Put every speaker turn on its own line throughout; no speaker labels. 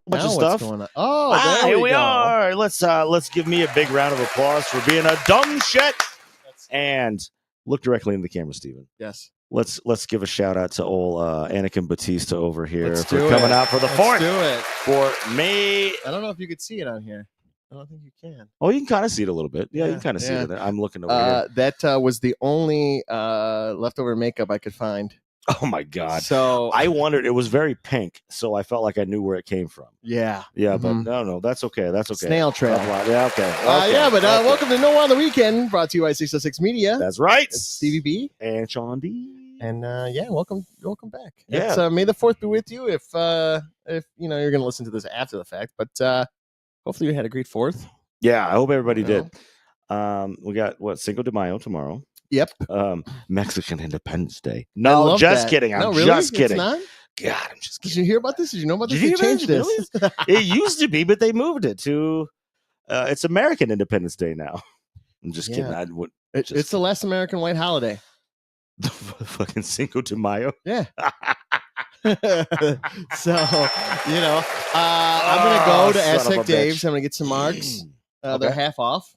bunch
Now
of
what's
stuff.
going on? Oh, there
here
we
we
go.
are. Let's give me a big round of applause for being a dumb shit. And look directly in the camera, Steven.
Yes.
Let's give a shout out to old Anakin Batista over here
Let's
for
do
coming
it.
out for the
Let's
fourth.
do it.
For May.
I don't know if you could see it on here. I don't think you can.
Oh, you can kind of see it a little bit. Yeah, you can kind of see it. I'm looking over here.
That was the only leftover makeup I could find.
Oh my God!
So
I wondered. It was very pink, so I felt like I knew where it came from.
Yeah.
But no, that's okay. That's okay.
Snail trail.
Yeah, okay.
Welcome to No On the Weekend, brought to you by 606 Media.
That's right.
It's Stevie B
and Sean D.
And welcome back.
Yeah.
It's, May the 4th be with you. If you know you're going to listen to this after the fact, but hopefully you had a great 4th.
Yeah, I hope everybody did. We got Cinco de Mayo tomorrow.
Yep.
Mexican Independence Day. No, just kidding. I'm just kidding.
It's not?
God, I'm just kidding.
Did you hear about this? Did you know about this?
Did you
They changed this.
Really? It used to be, but they moved it to it's American Independence Day now. I'm just kidding.
It's the last American white holiday.
The fucking Cinco de Mayo.
Yeah. So, I'm going to go to Aztec Dave's. I'm going to get some marks. They're half off.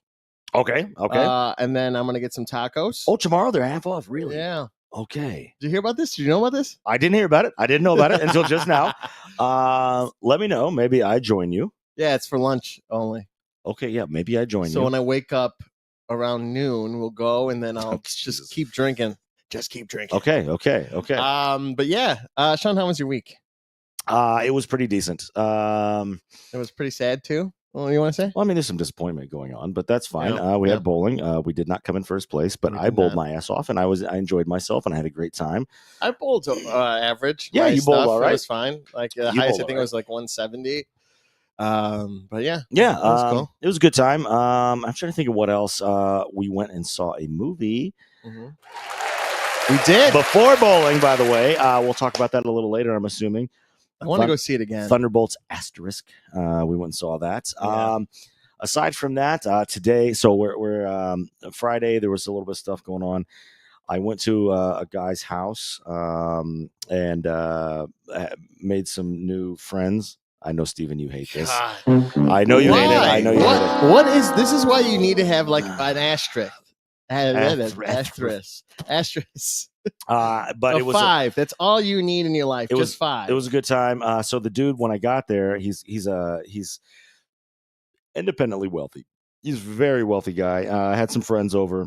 Okay.
And then I'm going to get some tacos.
Oh, tomorrow they're half off, really?
Yeah.
Okay.
Did you hear about this? Did you know about this?
I didn't hear about it. I didn't know about it until just now. Let me know. Maybe I join you.
Yeah, it's for lunch only.
Okay, yeah, maybe I join you.
So when I wake up around noon, we'll go, and then I'll just keep drinking. Just keep drinking.
Okay.
But yeah, Sean, how was your week?
It was pretty decent.
It was pretty sad too. What do you want to say?
Well, I mean, there's some disappointment going on, but that's fine. We had bowling. We did not come in first place, but I bowled my ass off, and I enjoyed myself, and I had a great time.
I bowled average.
Yeah, you bowled all right.
It was fine. Like the highest I think it was like 170. But yeah,
it
was cool.
It was a good time. I'm trying to think of what else. We went and saw a movie.
We did
before bowling, by the way. We'll talk about that a little later, I'm assuming.
I want to go see it again.
Thunderbolts Asterisk. We went and saw that.
Yeah.
Aside from that, today, so we're Friday. There was a little bit of stuff going on. I went to a guy's house and made some new friends. I know, Steven, you hate this.
God.
I know you hate it. I know you hate it.
What is this? Is why you need to have like an asterisk. Asterisk. But it was 5. That's all you need in your life. Just 5.
It was a good time. So the dude, when I got there, he's independently wealthy. He's a very wealthy guy. I had some friends over.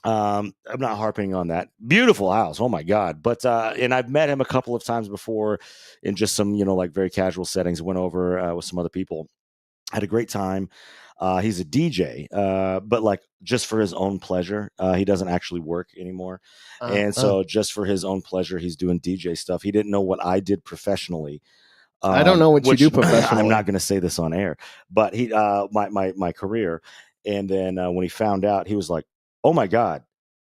I'm not harping on that. Beautiful house. Oh my God. But, and I've met him a couple of times before in just some, like very casual settings. Went over with some other people. Had a great time. He's a DJ, but like just for his own pleasure. He doesn't actually work anymore. And so just for his own pleasure, he's doing DJ stuff. He didn't know what I did professionally.
I don't know what you do professionally.
I'm not going to say this on air, but he, my career. And then when he found out, he was like, "Oh my God,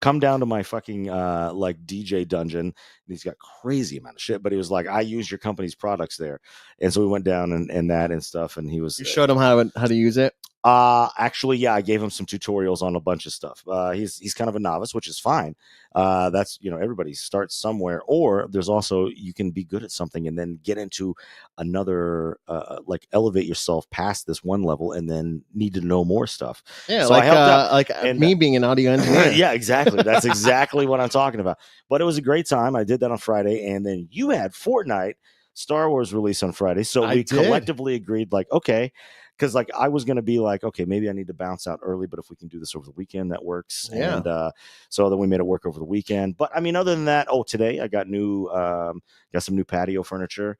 come down to my fucking like DJ dungeon." And he's got crazy amount of shit, but he was like, "I use your company's products there." And so we went down and that and stuff. And he was,
you showed him how to use it.
Actually, yeah, I gave him some tutorials on a bunch of stuff. He's kind of a novice, which is fine. That's, everybody starts somewhere, or there's also, you can be good at something and then get into another, like elevate yourself past this one level and then need to know more stuff.
Yeah.
So
like,
I helped out.
And me being an audio engineer.
Yeah, exactly. That's exactly what I'm talking about. But it was a great time. I did that on Friday, and then you had Fortnite Star Wars release on Friday. So we collectively agreed, like, okay, because like I was going to be like, okay, maybe I need to bounce out early, but if we can do this over the weekend, that works.
Yeah.
And so then we made it work over the weekend. But I mean, other than that, today I got some new patio furniture.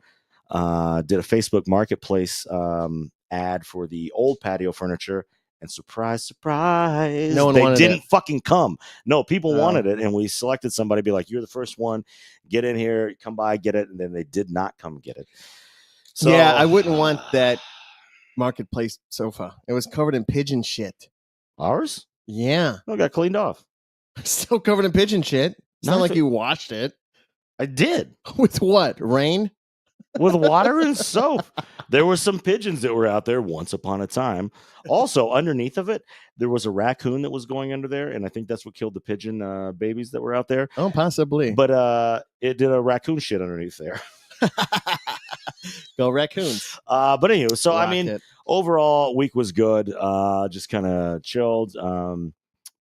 Did a Facebook Marketplace ad for the old patio furniture, and surprise,
no one
they didn't fucking come. No, people wanted it, and we selected somebody. Be like, you're the first one. Get in here, come by, get it, and then they did not come get it. So
yeah, I wouldn't want that Marketplace sofa. It was covered in pigeon shit.
Ours?
Yeah.
No, it got cleaned off.
Still covered in pigeon shit. It's not like you washed it.
I did.
With what? Rain?
With water and soap. There were some pigeons that were out there once upon a time. Also, underneath of it, there was a raccoon that was going under there, and I think that's what killed the pigeon babies that were out there.
Oh, possibly.
But it did a raccoon shit underneath there.
Go Raccoons.
But anyway, so I
Rock
mean,
it.
overall week was good. Just kind of chilled.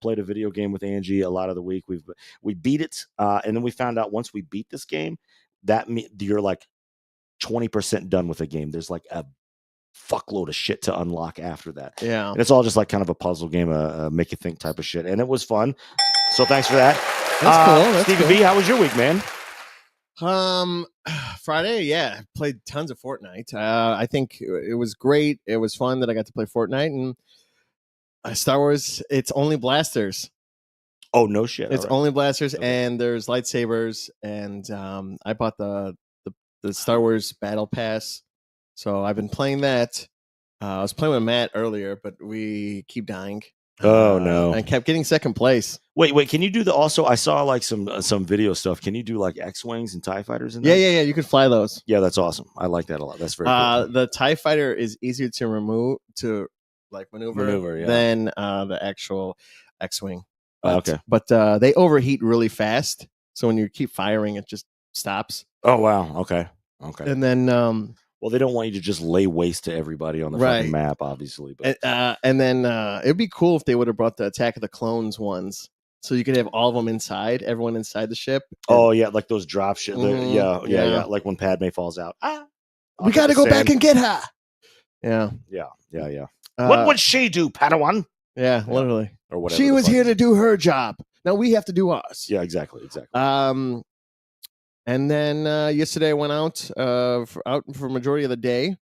Played a video game with Angie a lot of the week. We beat it, and then we found out once we beat this game, you're like 20% done with the game. There's like a fuckload of shit to unlock after that.
Yeah.
And it's all just like kind of a puzzle game, a make you think type of shit. And it was fun. So thanks for that.
That's cool. That's
Stevie
cool.
V, how was your week, man?
Friday, yeah, played tons of Fortnite. I think it was great. It was fun that I got to play Fortnite and Star Wars. It's only blasters.
Oh, no shit.
It's
All right.
only blasters,
Okay.
and there's lightsabers. And I bought the Star Wars Battle Pass, so I've been playing that. I was playing with Matt earlier, but we keep dying.
Oh, no.
I kept getting second place.
Wait, can you do the also? I saw like some video stuff. Can you do like X-Wings and TIE fighters in that?
Yeah. You can fly those.
Yeah, that's awesome. I like that a lot. That's very cool.
The TIE fighter is easier to maneuver
yeah.
than the actual X-wing.
Okay.
But they overheat really fast, so when you keep firing, it just stops.
Oh, wow. Okay.
And then
well, they don't want you to just lay waste to everybody on the fucking map, obviously. But
and then it'd be cool if they would have brought the Attack of the Clones ones, so you could have all of them inside, everyone inside the ship.
Oh yeah, like those drop shit.
Mhm,
Yeah. Like when Padme falls out.
We got to go back and get her. Yeah.
What would she do, Padawan?
Yeah, literally.
Or whatever.
She was here to do her job. Now we have to do ours.
Yeah, exactly.
And then yesterday I went out for a majority of the day.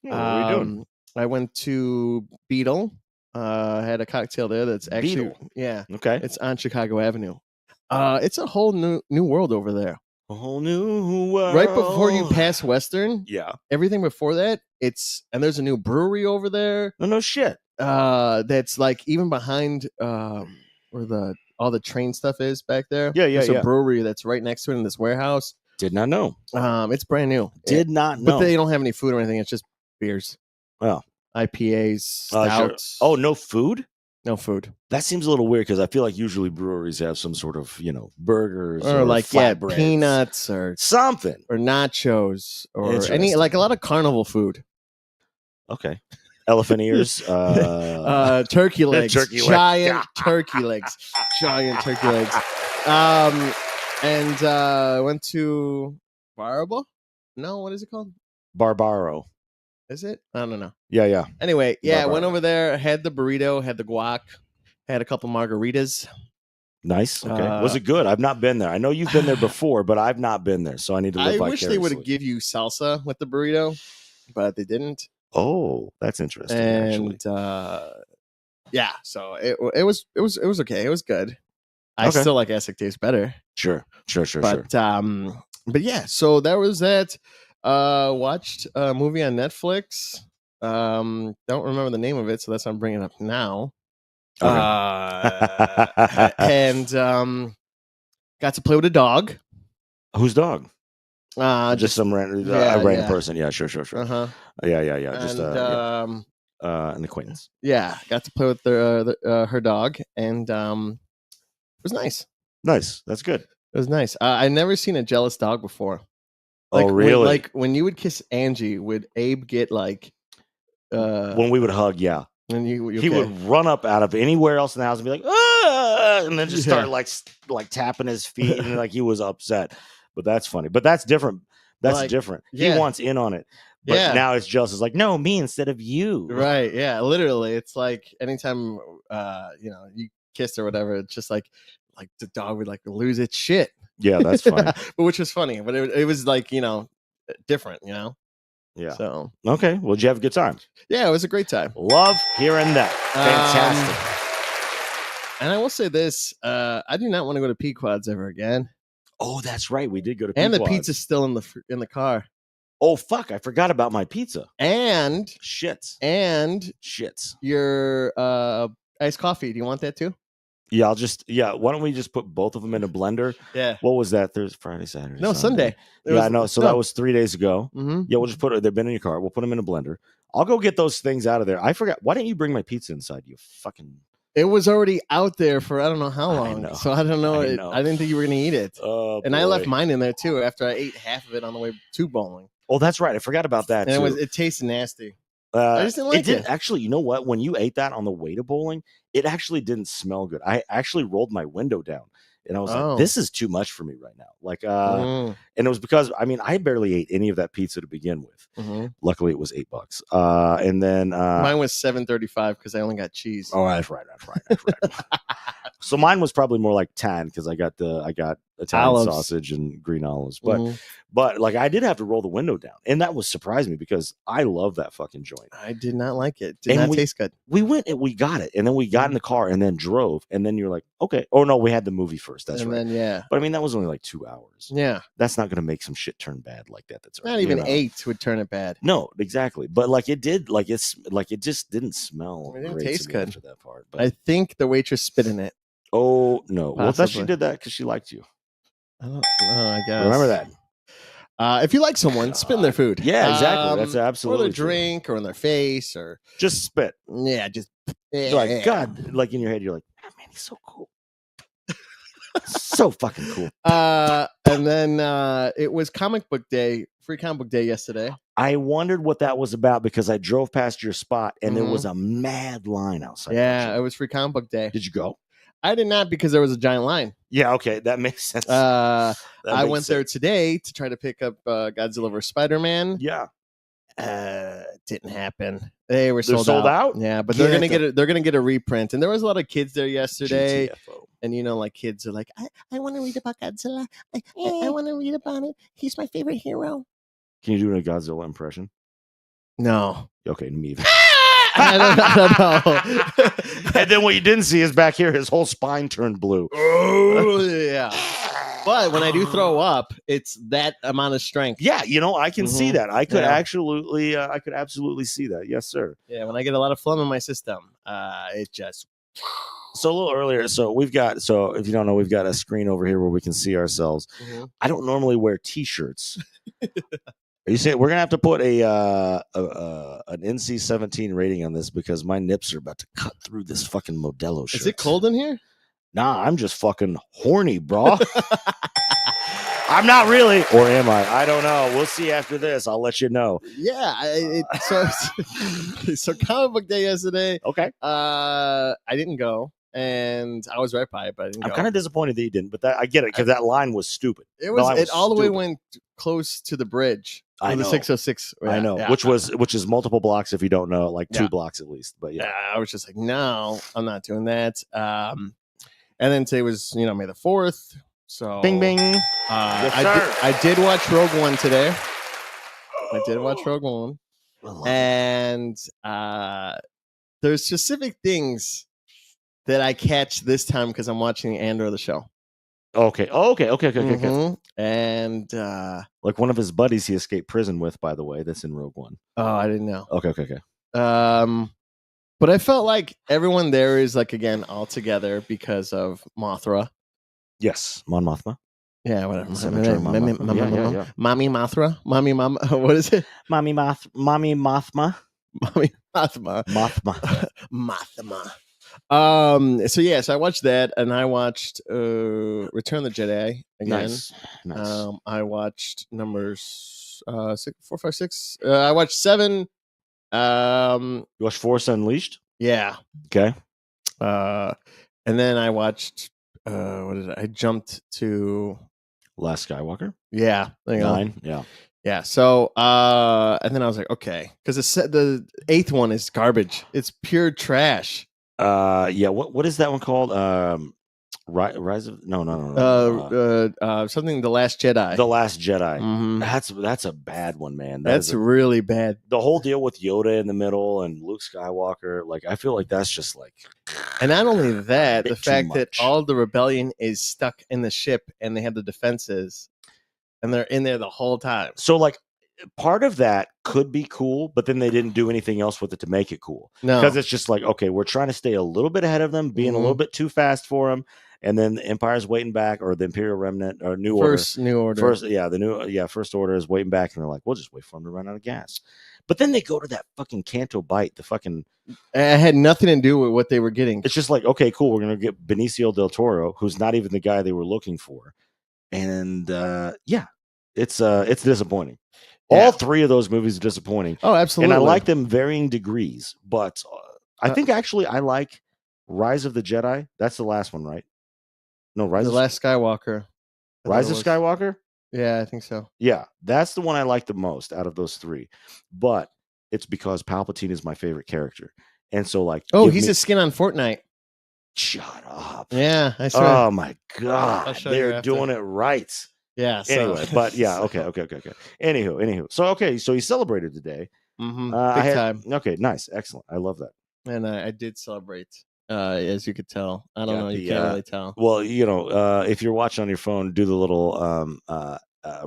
What are we doing?
I went to Beetle. Had a cocktail there that's actually
Okay.
It's on Chicago Avenue. It's a whole new world over there.
A whole new world.
Right before you pass Western.
Yeah.
Everything before that, and there's a new brewery over there.
No shit.
That's like even behind where all the train stuff is back there.
Yeah.
There's a brewery that's right next to it in this warehouse.
Did not know.
It's brand new.
Did not know.
But they don't have any food or anything. It's just beers.
Oh.
IPAs, stouts.
Sure. Oh, no food?
No food.
That seems a little weird because I feel like usually breweries have some sort of, burgers
or like
flatbreads.
Peanuts or
something
or nachos or any like a lot of carnival food.
Okay. Elephant ears,
turkey legs, giant turkey legs. And went to Barba. No, what is it called?
Barbaro.
Is it? I don't know.
Yeah.
Anyway, I
Barbaro.
went over there, had the burrito, had the guac, had a couple margaritas.
Nice. Okay. Was it good? I've not been there. I know you've been there before, but I've not been there, so I need to live
I wish they
vicariously.
would have give you salsa with the burrito, but they didn't.
Oh, that's interesting.
And
actually,
so it was okay. It was good. I still like Aztec taste better.
Sure.
But yeah, so that was that. Watched a movie on Netflix. Don't remember the name of it, so that's why I'm bringing it up now.
Okay.
And got to play with a dog.
Whose dog? Just some random person. Yeah, sure.
Uh-huh.
Yeah. Just
And,
an acquaintance.
Yeah, got to play with her dog, and it was nice.
Nice. That's good.
It was nice. I've never seen a jealous dog before.
Oh, really?
When you would kiss Angie, would Abe get like?
When we would hug, yeah.
And he
would run up out of anywhere else in the house and be like, ah! And then just start like tapping his feet and like he was upset. But that's funny. But that's different. That's different.
Yeah.
He wants in on it. But now it's jealous. It's like, no, me instead of you.
Right. Yeah. Literally, it's like anytime you kissed or whatever, it's just like the dog would like lose its shit.
Yeah, that's funny.
But which was funny. But it was like different.
Yeah.
So
okay. Well, did you have a good time?
Yeah, it was a great time.
Love hearing that. Fantastic.
And I will say this: I do not want to go to Pequod's ever again.
Oh, that's right. We did go to Pequod's.
And the pizza's still in the car.
Oh fuck! I forgot about my pizza.
And
shits.
Your iced coffee. Do you want that too?
Yeah, why don't we just put both of them in a blender?
Yeah.
What was that? Thursday, Friday, Saturday?
No, Sunday.
I know. So that was 3 days ago.
Mm-hmm.
Yeah, we'll just they've been in your car. We'll put them in a blender. I'll go get those things out of there. I forgot. Why didn't you bring my pizza inside? You fucking.
It was already out there for I don't know how long. So I don't know. I didn't think you were going to eat it.
Oh,
and I left mine in there too after I ate half of it on the way to bowling.
Oh, that's right. I forgot about that
and
too.
it tasted nasty. I just didn't like
it didn't actually. You know what? When you ate that on the way to bowling, it actually didn't smell good. I actually rolled my window down, and I was like,
Oh.
"This is too much for me right now." Like,
Mm.
and it was because I barely ate any of that pizza to begin with.
Mm-hmm.
Luckily, it was $8. And then
Mine was $7.35 because I only got cheese.
Oh, that's right. So mine was probably more like 10 because I got Italian
Olives.
sausage and green olives.
Mhm.
But like I did have to roll the window down, and that was surprised me because I love that fucking joint.
I did not like it. Did
And
not taste good.
We went and we got it, and then we got in the car and then drove, and then you're like, okay. Oh no, we had the movie first. That's
and
right.
Then, yeah.
But I mean, that was only like 2 hours.
Yeah.
That's not going to make some shit turn bad like that. That's
Not even 8 would turn it bad.
No, exactly. But like it did, like it just didn't smell.
It didn't
great
taste good
after that part. But
I think the waitress spit in it.
oh no! Well, I thought she
Possibly.
did that because she liked you.
I don't know. I guess.
Remember that.
If you like someone, spit in their food.
Yeah, exactly. That's
Or
absolutely
their
true.
drink, or in their face, or
Just spit.
yeah, just
You're like God, like in your head, you're like, oh, man, he's so cool, so fucking cool.
And then it was comic book day, free comic book day yesterday.
I wondered what that was about because I drove past your spot and there was a mad line outside.
Yeah, it was free comic book day.
Did you go?
I did not because there was a giant line.
Yeah, okay, that makes sense.
I went there today to try to pick up Godzilla vs. Spider-Man.
Yeah.
Didn't happen. They're sold
out.
Yeah, but they're gonna get a reprint. And there was a lot of kids there yesterday.
GTFO.
And like kids are like, I want to read about Godzilla. I want to read about it. He's my favorite hero.
Can you do a Godzilla impression?
No.
Okay, me either.
I don't know.
And then what you didn't see is back here, his whole spine turned blue.
Oh, yeah. But when I do throw up, it's that amount of strength.
Yeah, I can see that. I could absolutely see that. Yes, sir.
Yeah, when I get a lot of phlegm in my system, it just.
So a little earlier, so if you don't know, we've got a screen over here where we can see ourselves. Mm-hmm. I don't normally wear T-shirts. You saying we're gonna have to put an NC-17 rating on this because my nips are about to cut through this fucking Modelo shirt.
Is it cold in here?
Nah, I'm just fucking horny, bro. I'm not really, or am I? I don't know. We'll see after this. I'll let you know.
Yeah. So comic book day yesterday.
Okay.
I didn't go, and I was right by it, but I didn't go.
I'm kind of disappointed that you didn't, but I get it because that line was stupid.
It all the way went close to the bridge.
I know.
The 606.
I know. Yeah. Which is multiple blocks if you don't know, like 2 blocks at least. But yeah,
I was just like, no, I'm not doing that. And then today was May the 4th. So
bing bing.
I did watch Rogue One today. I did watch Rogue One, and there's specific things that I catch this time because I'm watching Andor the show.
Okay.
Mm-hmm. And
like one of his buddies he escaped prison with, by the way, that's in Rogue One.
Oh, I didn't know.
Okay.
But I felt like everyone there is again all together because of Mothra.
Yes, Mon Mothma.
Yeah, whatever.
Yeah.
Mommy Mothra. Mommy Mom. What is it?
Mommy Mothma.
Mommy Mothma.
Mothma.
So I watched that, and I watched Return of the Jedi again.
Nice.
I watched numbers 4, 5, 6. I watched 7.
You watched Force Unleashed?
Yeah.
Okay.
And then I watched what is it? I jumped to
Last Skywalker.
Yeah.
9. Yeah.
Yeah. So and then I was like, okay, because the 8th one is garbage. It's pure trash.
Yeah. What is that one called? Rise of no.
Something The Last Jedi.
The Last Jedi.
Mm-hmm.
That's a bad one, man.
That's really bad.
The whole deal with Yoda in the middle and Luke Skywalker, I feel like that's just
And not only that, the fact that all the rebellion is stuck in the ship and they have the defenses, and they're in there the whole time.
So part of that could be cool, but then they didn't do anything else with it to make it cool. No, because it's just okay, we're trying to stay a little bit ahead of them, being a little bit too fast for them. And then the Empire's waiting back, or the Imperial Remnant, or New Order. First Order is waiting back, and they're like, we'll just wait for them to run out of gas. But then they go to that fucking Canto Bight, the fucking...
It had nothing to do with what they were getting.
It's just okay, cool, we're going to get Benicio del Toro, who's not even the guy they were looking for. And, it's disappointing. All three of those movies are disappointing.
Oh, absolutely.
And I like them varying degrees. But I think actually I like Rise of the Jedi. That's the last one, right? No,
The Last Skywalker.
Rise of Skywalker?
Yeah, I think so.
Yeah, that's the one I like the most out of those three. But it's because Palpatine is my favorite character. And so, like,
he's a skin on Fortnite.
Shut up.
Yeah, I saw.
Oh my God. They're doing it right.
Yeah. So.
Anyway, but yeah, okay. Anywho. So he celebrated today.
Mm-hmm. Big time.
Okay, nice. Excellent. I love that.
And I did celebrate. As you could tell. I don't know, you can't really tell.
Well, if you're watching on your phone, do the little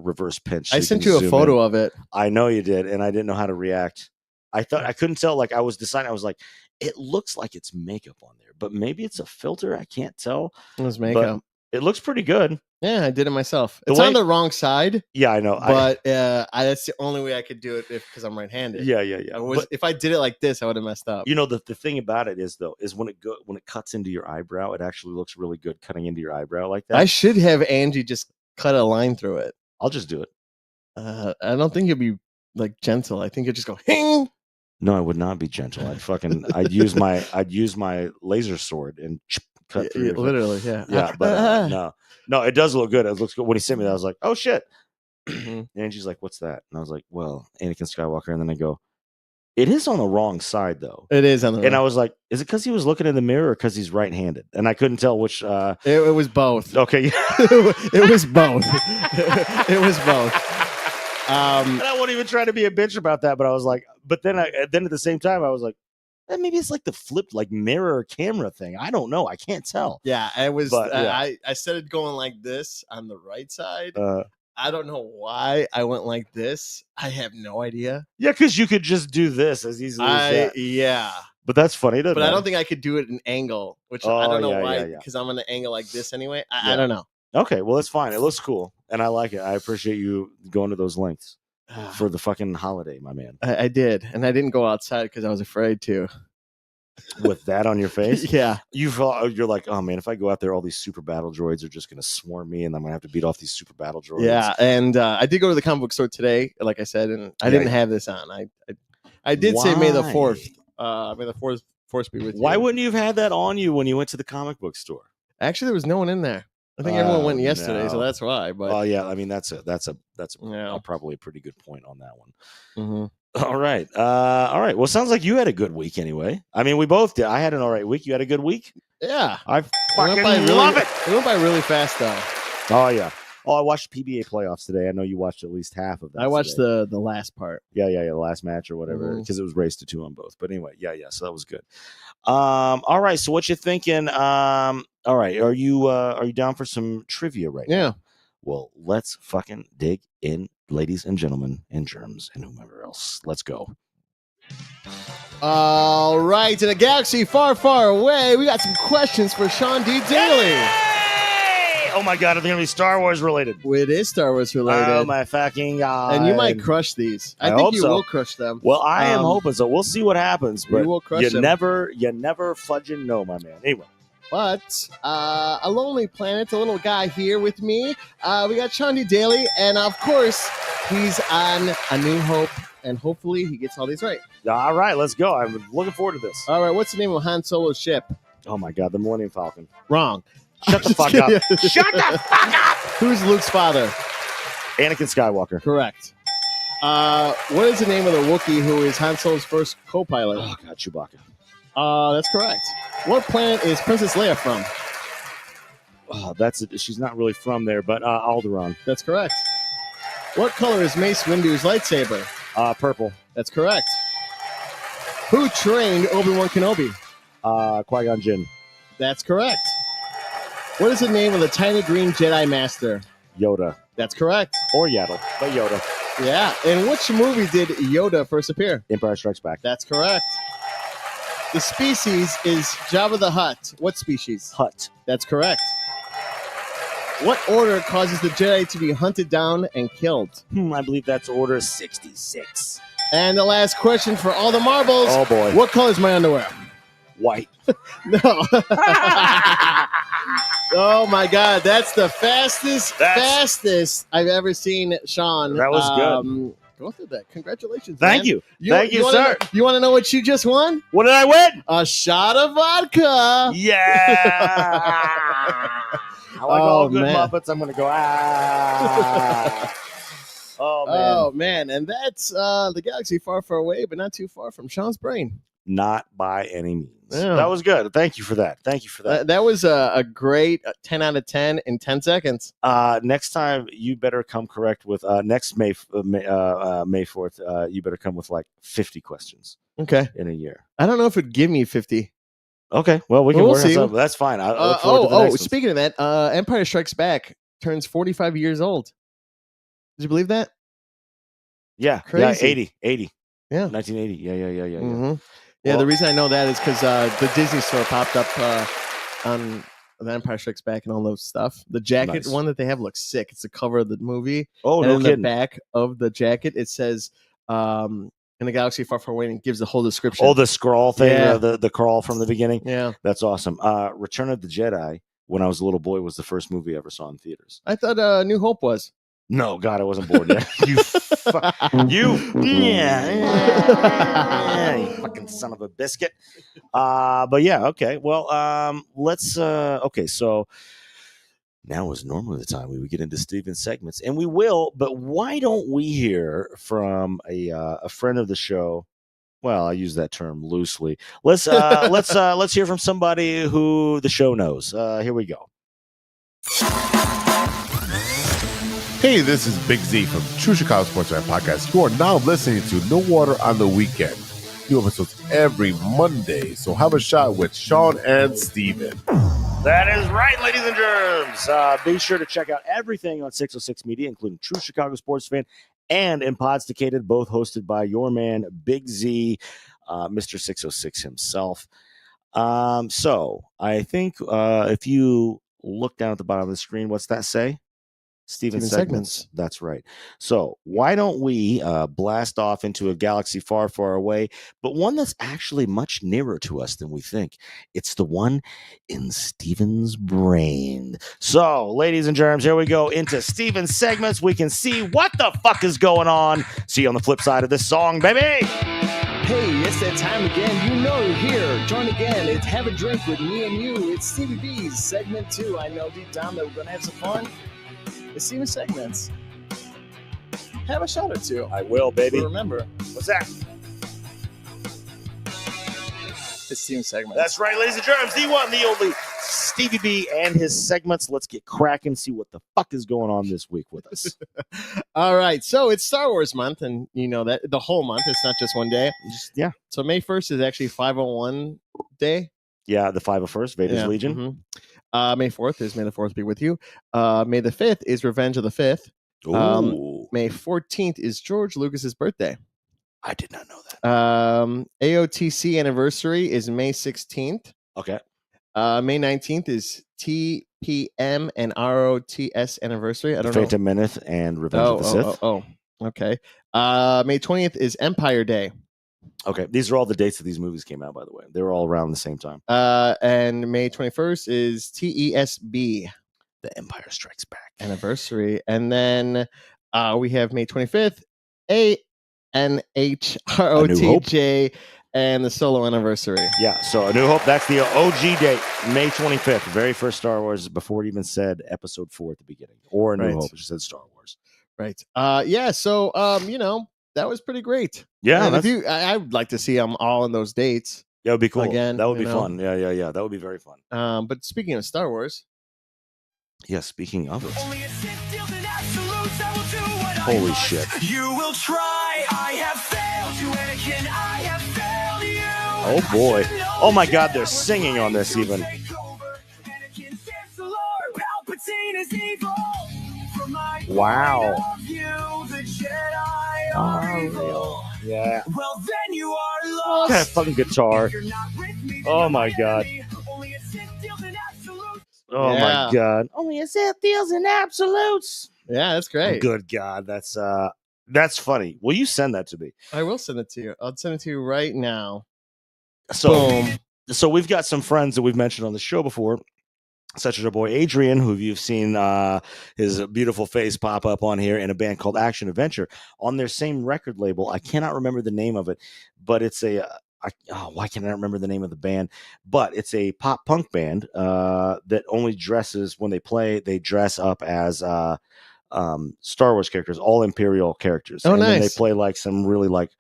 reverse pinch.
I sent you a photo of it.
I know you did, and I didn't know how to react. I couldn't tell. Like, I was deciding. I was like, it looks like it's makeup on there, but maybe it's a filter. I can't tell.
It was makeup.
It looks pretty good.
Yeah, I did it myself. It's on the wrong side.
Yeah, I know.
But that's the only way I could do it because I'm right-handed.
Yeah.
If I did it like this, I would have messed up.
The thing about it is when it cuts into your eyebrow, it actually looks really good cutting into your eyebrow like that.
I should have Angie just cut a line through it.
I'll just do it.
I don't think you'll be like gentle. I think you'll just go hing.
No, I would not be gentle. I'd use my laser sword and cut through.
Literally, yeah.
Yeah, but no, it does look good. It looks good. When he sent me that, I was like, oh shit. And she's like, what's that? And I was like, well, Anakin Skywalker. And then I go, it is on the wrong side though.
It is on the wrong.
And I was like, is it because he was looking in the mirror or because he's right-handed? And I couldn't tell which.
It was both.
Okay.
It was both. It was both.
And I won't even try to be a bitch about that, but I was like, then at the same time, I was like, maybe it's like the flipped like mirror camera thing. I don't know. I can't tell.
Yeah, it was. But, I started going like this on the right side. I don't know why I went like this. I have no idea.
Yeah, because you could just do this as easily as that.
Yeah.
But that's funny.
But I don't think I could do it at an angle, which I don't know why, because I'm on an angle like this anyway. I don't know.
Okay, well, that's fine. It looks cool, and I like it. I appreciate you going to those lengths for the fucking holiday, my man.
I did, and I didn't go outside because I was afraid to.
With that on your face?
Yeah.
You're like, oh, man, if I go out there, all these super battle droids are just going to swarm me, and I'm going to have to beat off these super battle droids.
Yeah, and I did go to the comic book store today, like I said, and I didn't have this on. I did say May the 4th. May the 4th force be with you.
Why wouldn't you have had that on you when you went to the comic book store?
Actually, there was no one in there. I think everyone went yesterday, so that's why. But
yeah, I mean that's probably a pretty good point on that one.
Mm-hmm.
All right. Well, it sounds like you had a good week anyway. I mean, we both did. I had an all right week. You had a good week?
Yeah.
I fucking love it.
It went by really fast, though.
Oh, yeah. Oh, I watched PBA playoffs today. I know you watched at least half of that.
I watched the last part.
Yeah, the last match or whatever, because it was race to 2 on both. But anyway, yeah. So that was good. All right. So what you thinking? All right. Are you down for some trivia right now?
Yeah.
Well, let's fucking dig in, ladies and gentlemen, and germs and whomever else. Let's go.
All right. In a galaxy far, far away, we got some questions for Sean D. Daly.
Yay! Oh my God, are they going to be Star Wars related?
It is Star Wars related.
Oh my fucking God.
And you might crush these. I think you will crush them.
Well, I am hoping so. We'll see what happens. But
you will crush them.
Never fudging know, my man. Anyway.
But a lonely planet, a little guy here with me. We got Sean D. Daly, and of course, he's on A New Hope, and hopefully he gets all these right.
All right, let's go. I'm looking forward to this.
All right, what's the name of Han Solo's ship?
Oh my God, the Millennium Falcon.
Wrong.
Shut the fuck up. Shut the fuck up.
Who's Luke's father?
Anakin Skywalker.
Correct. What is the name of the Wookiee who is Han Solo's first co-pilot?
Oh God, Chewbacca.
That's correct. What planet is Princess Leia from?
Oh, she's not really from there, but Alderaan.
That's correct. What color is Mace Windu's lightsaber?
Purple.
That's correct. Who trained Obi-Wan Kenobi?
Qui-Gon Jinn.
That's correct. What is the name of the tiny green Jedi Master?
Yoda.
That's correct.
Or Yaddle, but Yoda.
Yeah. In which movie did Yoda first appear?
Empire Strikes Back.
That's correct. The species is Jabba the Hutt. What species?
Hutt.
That's correct. What order causes the Jedi to be hunted down and killed?
I believe that's Order 66.
And the last question for all the marbles.
Oh, boy.
What color is my underwear?
White.
No. Oh, my God. That's the fastest I've ever seen Sean.
That was good.
Go through that. Congratulations.
Thank
man.
you. Thank you, sir.
You want to know what you just won?
What did I win?
A shot of vodka.
Yeah. Like all good Muppets, I'm going to go, Oh, man.
Oh, man. And that's the galaxy far, far away, but not too far from Sean's brain.
Not by any means.
Yeah.
That was good. Thank you for that.
That was a great 10 out of 10 in 10 seconds.
Next time, you better come correct with next May 4th. You better come with like 50 questions.
Okay.
In a year.
I don't know if it'd give me 50.
Okay. Well, we can work on something. That's fine. I look forward to the next
speaking of that, Empire Strikes Back turns 45 years old. Did you believe that?
Yeah.
Crazy.
Yeah, 80.
Yeah.
1980. Yeah.
Mm-hmm. Yeah, the reason I know that is because the Disney store popped up on The Empire Strikes Back and all those stuff. The jacket one that they have looks sick. It's the cover of the movie.
Oh,
and
no
in
kidding.
The back of the jacket, it says, in a galaxy far, far away, and it gives the whole description.
Oh, the scroll thing, the crawl from the beginning.
Yeah.
That's awesome. Return of the Jedi, when I was a little boy, was the first movie I ever saw in theaters.
I thought New Hope was.
No, God, I wasn't born yet. You fucking son of a biscuit. But yeah, okay. Well, let's. Okay, so now is normally the time we would get into Steven's segments, and we will. But why don't we hear from a friend of the show? Well, I use that term loosely. Let's hear from somebody who the show knows. Here we go.
Hey, this is Big Z from True Chicago Sports Fan Podcast. You are now listening to No Water on the Weekend. New episodes every Monday, so have a shot with Sean and Steven.
That is right, ladies and germs. Be sure to check out everything on 606 Media, including True Chicago Sports Fan and Impodsticated, both hosted by your man, Big Z, Mr. 606 himself. So I think if you look down at the bottom of the screen, what's that say? Steven's segments. That's right. So why don't we blast off into a galaxy far, far away, but one that's actually much nearer to us than we think. It's the one in Steven's brain. So, ladies and germs, here we go into Steven's segments. We can see what the fuck is going on. See you on the flip side of this song, baby.
Hey, it's that time again. You know you're here. Join again. It's Have a Drink with me and you. It's Stevie B's segment 2. I know deep down that we're going to have some fun. It's Steven's segments. Have a shot or two.
I will, baby.
But remember.
What's that?
It's Steven's segments.
That's right, ladies and germs. The one, the only Stevie B and his segments. Let's get cracking, see what the fuck is going on this week with us.
All right. So it's Star Wars month, and you know that the whole month. It's not just one day.
Yeah.
So May 1st is actually 501 day.
Yeah, the 501st, Vader's Legion.
Mm-hmm. May 4th is May the 4th be with you. May the 5th is Revenge of the 5th. May 14th is George Lucas's birthday.
I did not know that.
AOTC anniversary is May 16th.
Okay.
May 19th is TPM and ROTS anniversary. I don't know.
Phantom Menace and Revenge of the Sith.
Okay. May 20th is Empire Day.
Okay, these are all the dates that these movies came out, by the way. They were all around the same time.
And May 21st is TESB.
The Empire Strikes Back.
Anniversary. And then we have May 25th, ANHROTJ, and the Solo anniversary.
Yeah, so A New Hope, that's the OG date, May 25th, very first Star Wars, before it even said Episode 4 at the beginning, or A New Hope, it just said Star Wars.
Right. So, you know, that was pretty great.
Yeah.
I would like to see them all in those dates.
Yeah, it would be cool.
Again,
that would be fun. Yeah. That would be very fun.
But speaking of Star Wars.
Yeah, speaking of it.
Holy shit.
You will try. I have failed you, Anakin. I have failed you.
Oh boy. Oh my God, they're singing on this even. Wow. Yeah.
Well, then you are
What
lost.
kind of fucking guitar? Oh my God. Oh my God. Only a Sith deals in absolutes.
Yeah, that's great.
Good God. That's funny. Will you send that to me?
I will send it to you. I'll send it to you right now.
So,
Boom.
So we've got some friends that we've mentioned on the show before such as our boy Adrian, who you've seen his beautiful face pop up on here, in a band called Action Adventure on their same record label. I cannot remember the name of it, but it's why can't I remember the name of the band? But it's a pop punk band that only dresses when they play. They dress up as Star Wars characters, all Imperial characters.
Oh,
and then they
nice.
play like some really like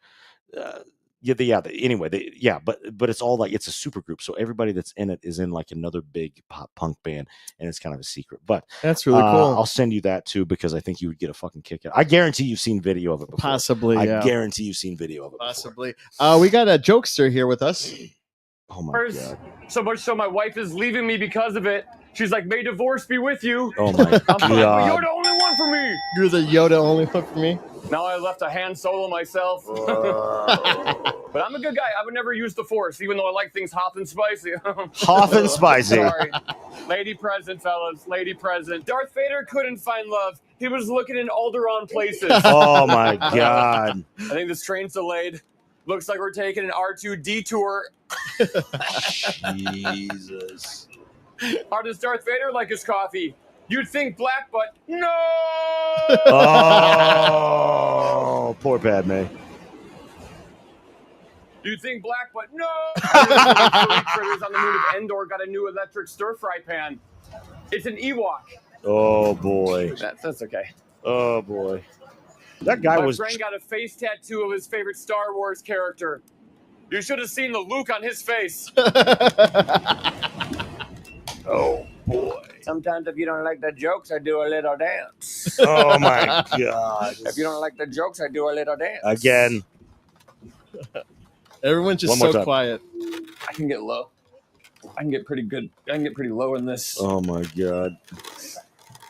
but it's all like it's a super group, so everybody that's in it is in like another big pop punk band, and it's kind of a secret. But
That's really cool.
I'll send you that too, because I think you would get a fucking kick out. I guarantee you've seen video of it before.
Possibly,
I guarantee you've seen video of it
possibly. We got a jokester here with us.
Oh my god.
So much so my wife is leaving me because of it. She's like, may divorce be with you.
Oh my
I'm like, but you're
god.
the only one for me.
You're the Yoda only one for me.
Now I left a Han Solo myself. But I'm a good guy. I would never use the Force, even though I like things hot and spicy.
Hot and spicy.
Sorry. Lady present, fellas. Lady present. Darth Vader couldn't find love. He was looking in Alderaan places.
Oh my god.
I think this train's delayed. Looks like we're taking an R2 detour.
Jesus.
How does Darth Vader like his coffee? You'd think black, but no!
Oh, poor Padme.
You'd think black, but no! Critters on the moon of Endor got a new electric stir-fry pan. It's an Ewok.
Oh boy.
That's okay.
Oh boy. That guy
My
was
friend got a face tattoo of his favorite Star Wars character. You should have seen the look on his face.
Oh boy.
Sometimes if you don't like the jokes, I do a little dance.
Oh my god.
If you don't like the jokes, I do a little dance.
Again.
Everyone's just
One more
so
time.
quiet.
I can get low. I can get pretty good. I can get pretty low in this.
Oh my god.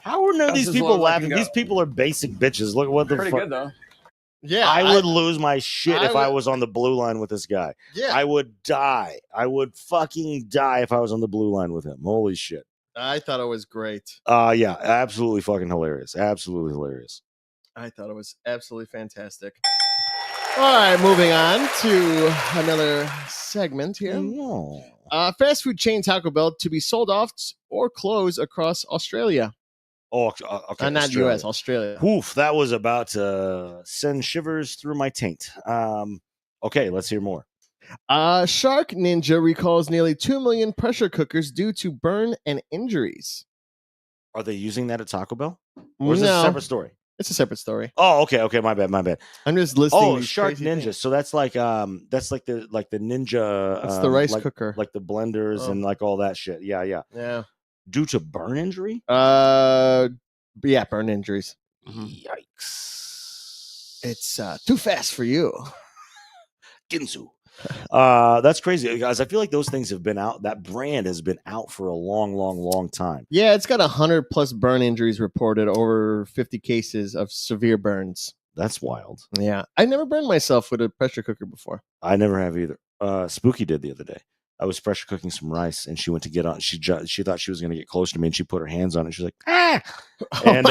How are none of
That's
these
as
people
low as I
laughing?
can go.
These people are basic bitches. Look what the
Pretty
fuck.
good though.
Yeah,
I would lose my shit
I
if I
would-
was on the blue line with this guy.
Yeah,
I would die. I would fucking die if I was on the blue line with him. Holy shit.
I thought it was great.
Yeah, absolutely fucking hilarious. Absolutely hilarious.
I thought it was absolutely fantastic. All right, moving on to another segment here.
No.
Fast food chain Taco Bell to be sold off or close across Australia.
Oh, okay.
Not
Australia.
U.S., Australia.
Oof, that was about to send shivers through my taint. Okay, let's hear more.
Shark Ninja recalls nearly 2 million pressure cookers due to burn and injuries.
Are they using that at Taco Bell? Or is this a
No,
separate story?
it's a separate story.
Oh, okay, my bad.
I'm just listing.
Oh,
these
Shark
crazy
Ninja.
things.
So that's like the ninja.
It's the rice
like,
cooker.
like the blenders
Oh.
and like all that shit. Yeah.
Yeah.
Due to burn injury.
Yeah, burn injuries.
Yikes!
It's too fast for you.
Ginsu. That's crazy, guys. I feel like those things have been out. That brand has been out for a long time.
Yeah, it's got 100 plus burn injuries reported, over 50 cases of severe burns.
That's wild.
Yeah, I never burned myself with a pressure cooker before.
I never have either. Spooky did the other day. I was pressure cooking some rice, and she went to get on. She thought she was going to get close to me, and she put her hands on it. She's like, ah, and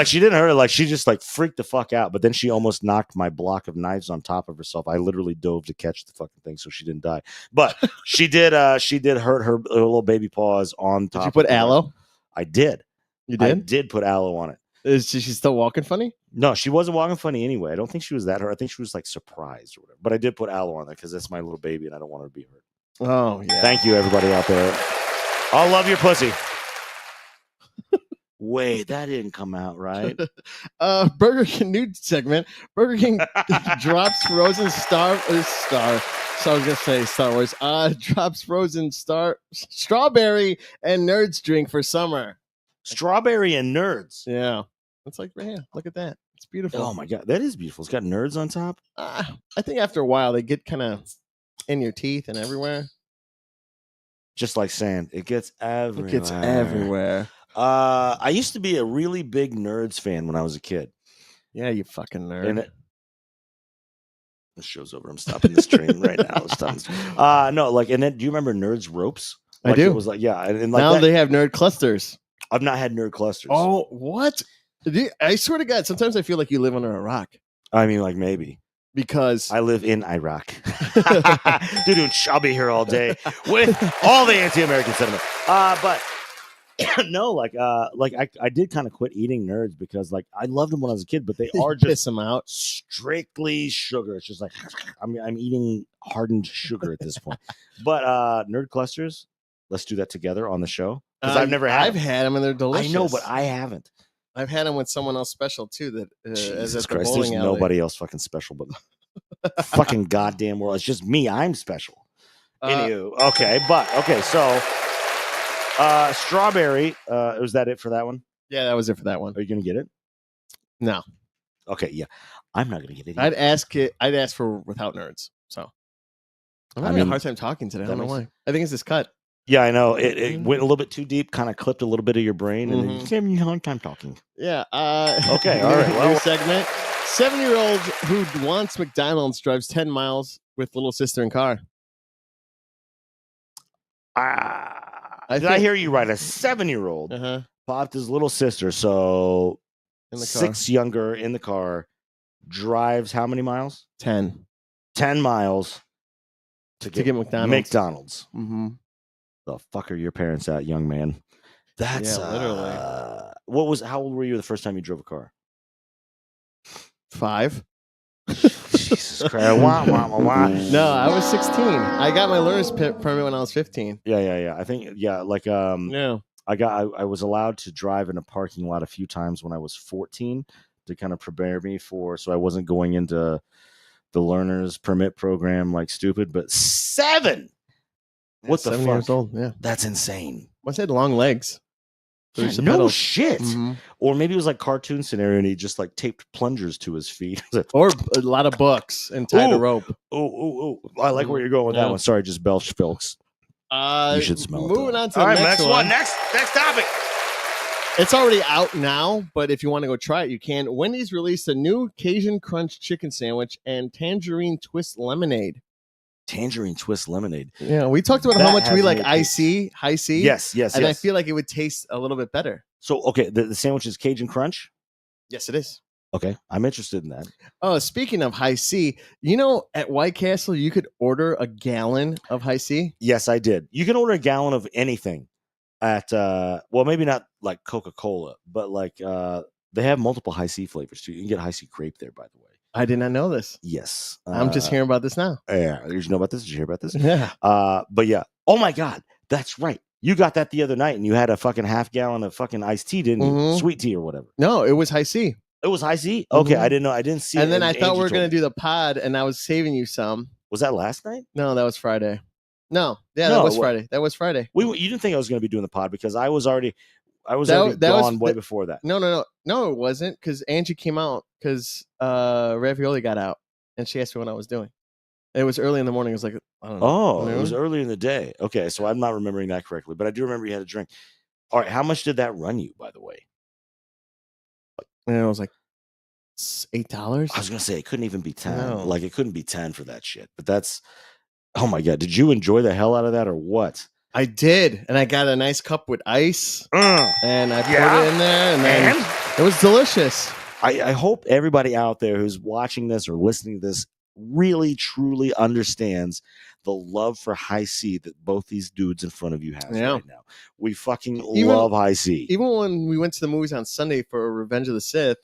she didn't hurt her. Like she just like freaked the fuck out. But then she almost knocked my block of knives on top of herself. I literally dove to catch the fucking thing, so she didn't die. But she did hurt her little baby paws on top.
Did you put
of the
aloe?
rice. I did.
You
I
did?
did put aloe on it.
Is she still walking funny?
No, she wasn't walking funny anyway. I don't think she was that hurt. I think she was like surprised or whatever. But I did put aloe on it because that's my little baby, and I don't want her to be hurt.
Oh, yeah.
Thank you, everybody out there. I'll love your pussy. Wait, that didn't come out right.
Burger King new segment. Burger King drops frozen star. So I was gonna say Star Wars. Drops frozen strawberry and nerds drink for summer.
Strawberry and nerds.
Yeah, it's like right here. Look at that. It's beautiful.
Oh my god, that is beautiful. It's got nerds on top.
I think after a while they get kind of in your teeth and everywhere.
Just like sand, it gets everywhere.
It gets everywhere.
I used to be a really big nerds fan when I was a kid.
Yeah, you fucking nerd.
And this show's over. I'm stopping the stream right now. I'm stopping the stream. No, like, and then do you remember Nerds Ropes? Like,
I do.
It was like, yeah, and like
now
that,
they have nerd clusters.
I've not had nerd clusters.
Oh, what? I swear to God, sometimes I feel like you live under a rock
I mean, like maybe.
because
I live in Iraq. Dude, I'll be here all day with all the anti-American sentiment. But No, like I did kind of quit eating Nerds because like I loved them when I was a kid, but they
You
are
piss
just
them out.
strictly sugar. It's just like I'm eating hardened sugar at this point. But Nerd clusters, let's do that together on the show because I've never had.
I've had them and they're delicious.
I know, but I haven't.
I've had them with someone else special too. That is
Jesus
at the
Christ,
bowling
there's
alley.
nobody else fucking special but fucking goddamn world. It's just me. I'm special. Anywho, okay, so strawberry. Was that it for that one?
Yeah, that was it for that one.
Are you gonna get it?
No,
Okay, yeah. I'm not gonna get it.
I'd ask for without nerds. So I'm having a hard time talking today. I don't know why. I think it's this cut.
Yeah, I know. It went a little bit too deep, kind of clipped a little bit of your brain, and then you gave me a hard time talking.
Yeah.
Okay, all right.
New segment. 7-year-old who wants McDonald's drives 10 miles with little sister in car.
Did I hear you right? A 7-year-old popped his little sister, so
In the car.
6 younger in the car, drives how many miles?
10
miles to get McDonald's.
Mm-hmm.
The fuck are your parents at, young man? That's
literally.
How old were you the first time you drove a car?
5.
Jesus Christ. Wah, wah, wah, wah.
No, I was 16. I got my learner's permit when I was 15.
Yeah. I think like
Yeah.
I was allowed to drive in a parking lot a few times when I was 14 to kind of prepare me so I wasn't going into the learner's permit program like stupid, but 7. What the
7
fuck?
years old. Yeah.
That's insane.
Once I had long legs.
Yeah,
There's the
no
pedals.
shit.
Mhm.
Or maybe it was like cartoon scenario and he just like taped plungers to his feet.
Or a lot of books and tied a rope.
Oh. I like where you're going with that one. Sorry, just belch, folks. You should smell it.
Moving on to
All
the
right,
next one.
Next topic.
It's already out now, but if you want to go try it, you can. Wendy's released a new Cajun Crunch chicken sandwich and tangerine twist lemonade.
Tangerine twist lemonade.
Yeah, we talked about how much we like high C.
Yes.
And I feel like it would taste a little bit better.
So, okay, the sandwich is Cajun Crunch?
Yes, it is.
Okay, I'm interested in that.
Oh, speaking of high C, at White Castle, you could order a gallon of high C.
Yes, I did. You can order a gallon of anything at, maybe not like Coca-Cola, but like they have multiple high C flavors too. You can get high C crepe there, by the way.
I did not know this.
Yes.
I'm just hearing about this now.
Yeah. Did you know about this? Did you hear about this?
Yeah.
But yeah. Oh my God. That's right. You got that the other night and you had a fucking half gallon of fucking iced tea, didn't you? Sweet tea or whatever.
No, it was high C.
It was high C? Okay. I didn't know. I didn't see it.
And then I thought
Angie
we were
told
going to do the pod and I was saving you some.
Was that last night?
No, that was Friday. No. Yeah, that was Friday. That was Friday.
You didn't think I was going to be doing the pod because I was already gone way before that.
No, it wasn't because Angie came out because Ravioli got out and she asked me what I was doing. It was early in the morning. It was like, I don't know.
Oh, it was early in the day. Okay, so I'm not remembering that correctly, but I do remember you had a drink. All right, how much did that run you, by the way?
And it was like $8.
I was going to say it couldn't even be 10.
No.
Like it couldn't be 10 for that shit. But that's, oh my God, did you enjoy the hell out of that or what?
I did, and I got a nice cup with ice, and I put it in there, and then it was delicious.
I hope everybody out there who's watching this or listening to this really, truly understands the love for high C that both these dudes in front of you have right now. We fucking love high C.
Even when we went to the movies on Sunday for Revenge of the Sith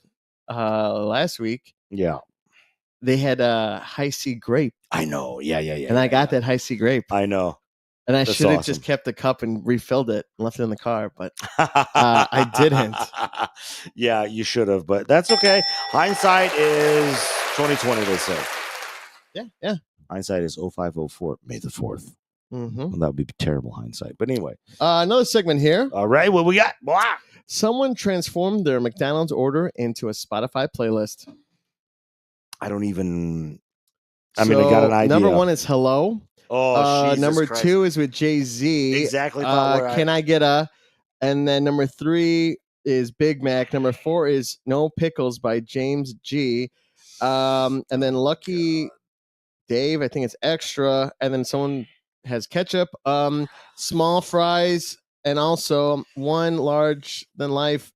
last week, they had a high C grape.
I know, yeah.
And I got that high C grape.
I know.
And I should have just kept the cup and refilled it and left it in the car, but I didn't.
Yeah, you should have, but that's okay. Hindsight is 2020, they say.
Yeah.
Hindsight is 0504, May the 4th.
Mm-hmm.
Well, that would be terrible hindsight. But anyway.
Another segment here.
All right, what we got? Blah.
Someone transformed their McDonald's order into a Spotify playlist.
I don't even... I got an idea.
Number 1 is Hello.
Oh, Jesus
number
Christ.
2 is with Jay-Z.
Exactly.
Can I get a... And then number 3 is Big Mac. Number 4 is No Pickles by James G. And then Lucky Dave, I think it's extra. And then someone has ketchup, small fries, and also 1 large than life.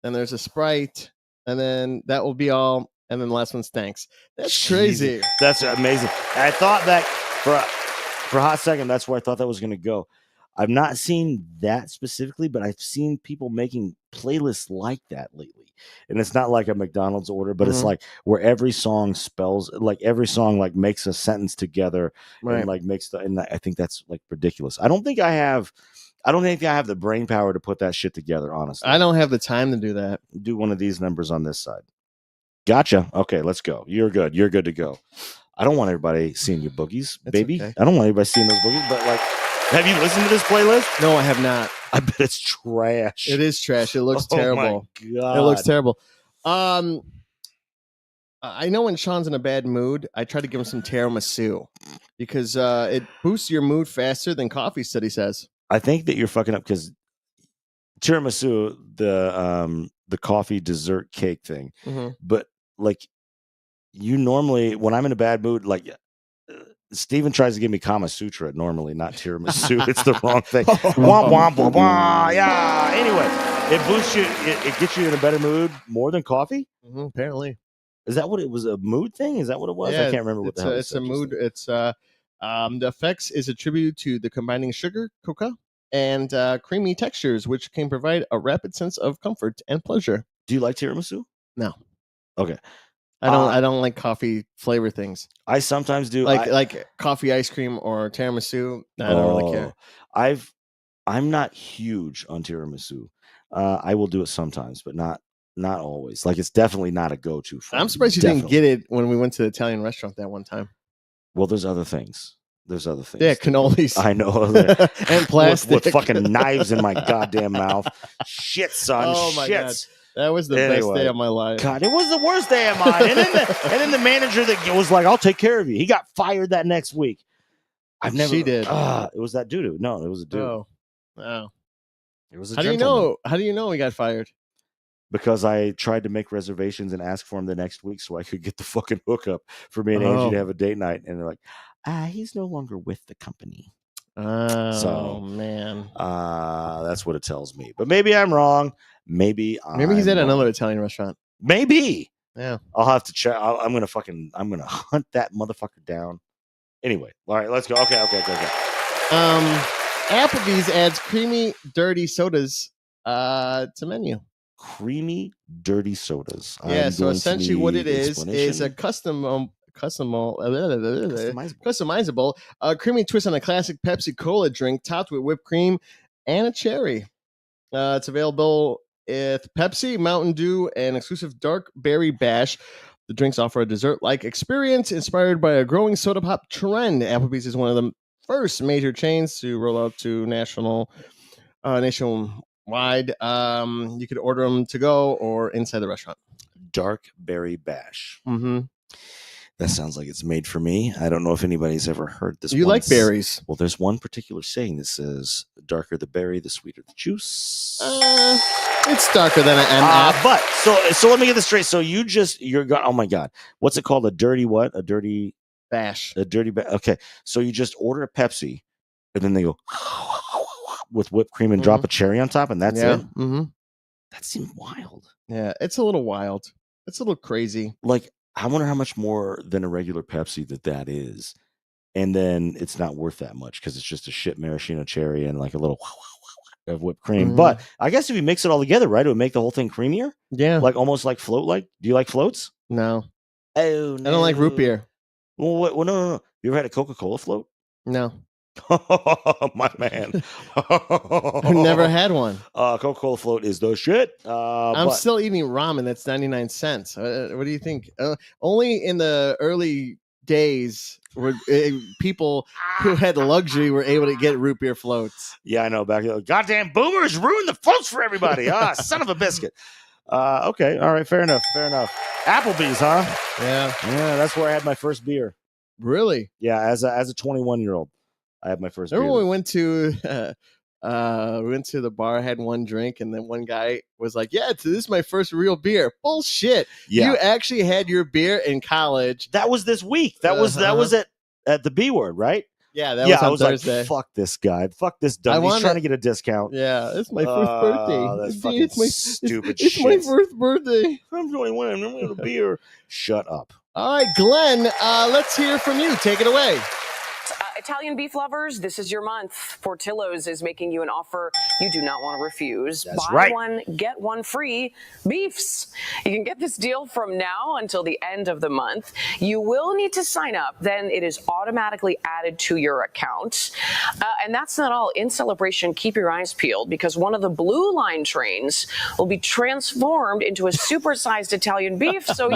And there's a Sprite. And then that will be all. And then the last one's thanks. That's crazy.
That's amazing. I thought that for a hot second, that's where I thought that was going to go. I've not seen that specifically, but I've seen people making playlists like that lately. And it's not like a McDonald's order, but it's
Mhm.
like where every song spells, like every song like makes a sentence together
Right.
and like makes the. And I think that's like ridiculous. I don't think I have the brain power to put that shit together. Honestly,
I don't have the time to do that.
do one of these numbers on this side. Gotcha. Okay, let's go. You're good. You're good to go. I don't want everybody seeing your boogies,
It's
baby.
okay.
I don't want anybody seeing those boogies, but like, have you listened to this playlist?
No, I have not.
I bet it's trash.
It is trash. It looks
Oh my
terrible.
God.
It looks terrible. I know when Sean's in a bad mood, I try to give him some tiramisu because it boosts your mood faster than coffee, Study says.
I think that you're fucking up because tiramisu, the coffee dessert cake thing,
Mm-hmm.
but like you normally, when I'm in a bad mood, like Steven tries to give me Kama Sutra normally, not tiramisu. It's the wrong thing. Womp, womp, womp, womp. Yeah. Anyway, it boosts you, it gets you in a better mood more than coffee.
Apparently.
Is that what it was? A mood thing? Is that what it was?
Yeah,
I can't remember what the hell
it's a mood. It's the effects is attributed to the combining sugar, cocoa, and creamy textures, which can provide a rapid sense of comfort and pleasure.
Do you like tiramisu?
No.
Okay.
I don't like coffee flavor things.
I sometimes do.
Like coffee ice cream or tiramisu. I don't really care.
I'm not huge on tiramisu. I will do it sometimes, but not always. Like it's definitely not a go-to. For
I'm
me.
surprised you didn't get it when we went to the Italian restaurant that one time.
Well, there's other things.
Yeah, cannolis.
I know.
And plastic.
With fucking knives in my goddamn mouth. Shit, son.
Oh my God.
Shit.
That was the best day of my life.
God, it was the worst day of mine. And then the manager that was like, "I'll take care of you." He got fired that next week.
She did.
It was that dude. No, it was a dude.
Oh. Wow.
It was a
How do you
gentleman.
know? How do you know he got fired?
Because I tried to make reservations and ask for him the next week so I could get the fucking hookup for me and Angie to have a date night. And they're like, he's no longer with the company.
Oh, man.
That's what it tells me. But maybe I'm wrong. Maybe
he's at another Italian restaurant.
Maybe.
Yeah.
I'll have to check. I'm gonna hunt that motherfucker down. Anyway, all right, let's go. Okay.
Applebee's adds creamy, dirty sodas to menu.
Creamy, dirty sodas.
Yeah, so essentially what it is a
customizable
customizable creamy twist on a classic Pepsi Cola drink topped with whipped cream and a cherry. It's available with Pepsi, Mountain Dew, and exclusive dark berry bash. The drinks offer a dessert-like experience inspired by a growing soda pop trend. Applebee's is one of the first major chains to roll out to nationwide. You could order them to go or inside the restaurant.
Dark berry bash.
Mm-hmm.
That sounds like it's made for me. I don't know if anybody's ever heard this.
You like berries?
Well, there's one particular saying that says, "Darker the berry, the sweeter the juice."
It's darker than an MF.
But so let me get this straight. So oh my God, what's it called? A dirty what? A dirty
bash.
Okay, so you just order a Pepsi, and then they go with whipped cream and drop a cherry on top, and that's it.
Mm-hmm.
That seems wild.
Yeah, it's a little wild. It's a little crazy.
Like, I wonder how much more than a regular Pepsi that is. And then it's not worth that much because it's just a shit maraschino cherry and like a little of whipped cream. But I guess if you mix it all together, right, it would make the whole thing creamier. Yeah. Like almost like float like. Do you like floats?
No.
Oh, no.
I don't like root beer.
Well, no. You ever had a Coca-Cola float?
No.
My man.
I've never had one.
Coca-Cola float is the shit.
I'm still eating ramen. That's 99 cents. What do you think? Only in the early days where people who had the luxury were able to get root beer floats.
Yeah, I know. Back then, goddamn boomers ruined the floats for everybody. Son of a biscuit. Okay. All right. Fair enough. Applebee's, huh?
Yeah.
That's where I had my first beer.
Really?
Yeah. As a 21-year-old, I had my first beer.
Remember when we went to the bar, had one drink, and then one guy was like, "Yeah, this is my first real beer." Bullshit.
Yeah.
You actually had your beer in college.
That was this week. That was at the B word, right?
Yeah, that was on Thursday.
Like, fuck this guy. Fuck this dumb. He's trying to get a discount.
Yeah, it's my first birthday.
That's fucking stupid shit.
It's my first birthday.
I'm 21. I'm going to have a beer. Shut up.
All right, Glenn, let's hear from you. Take it away.
Italian beef lovers, this is your month. Portillo's is making you an offer you do not want to refuse.
That's
Buy
right.
one, get one free. Beefs. You can get this deal from now until the end of the month. You will need to sign up. Then it is automatically added to your account. And that's not all. In celebration, keep your eyes peeled because one of the Blue Line trains will be transformed into a supersized Italian beef. So,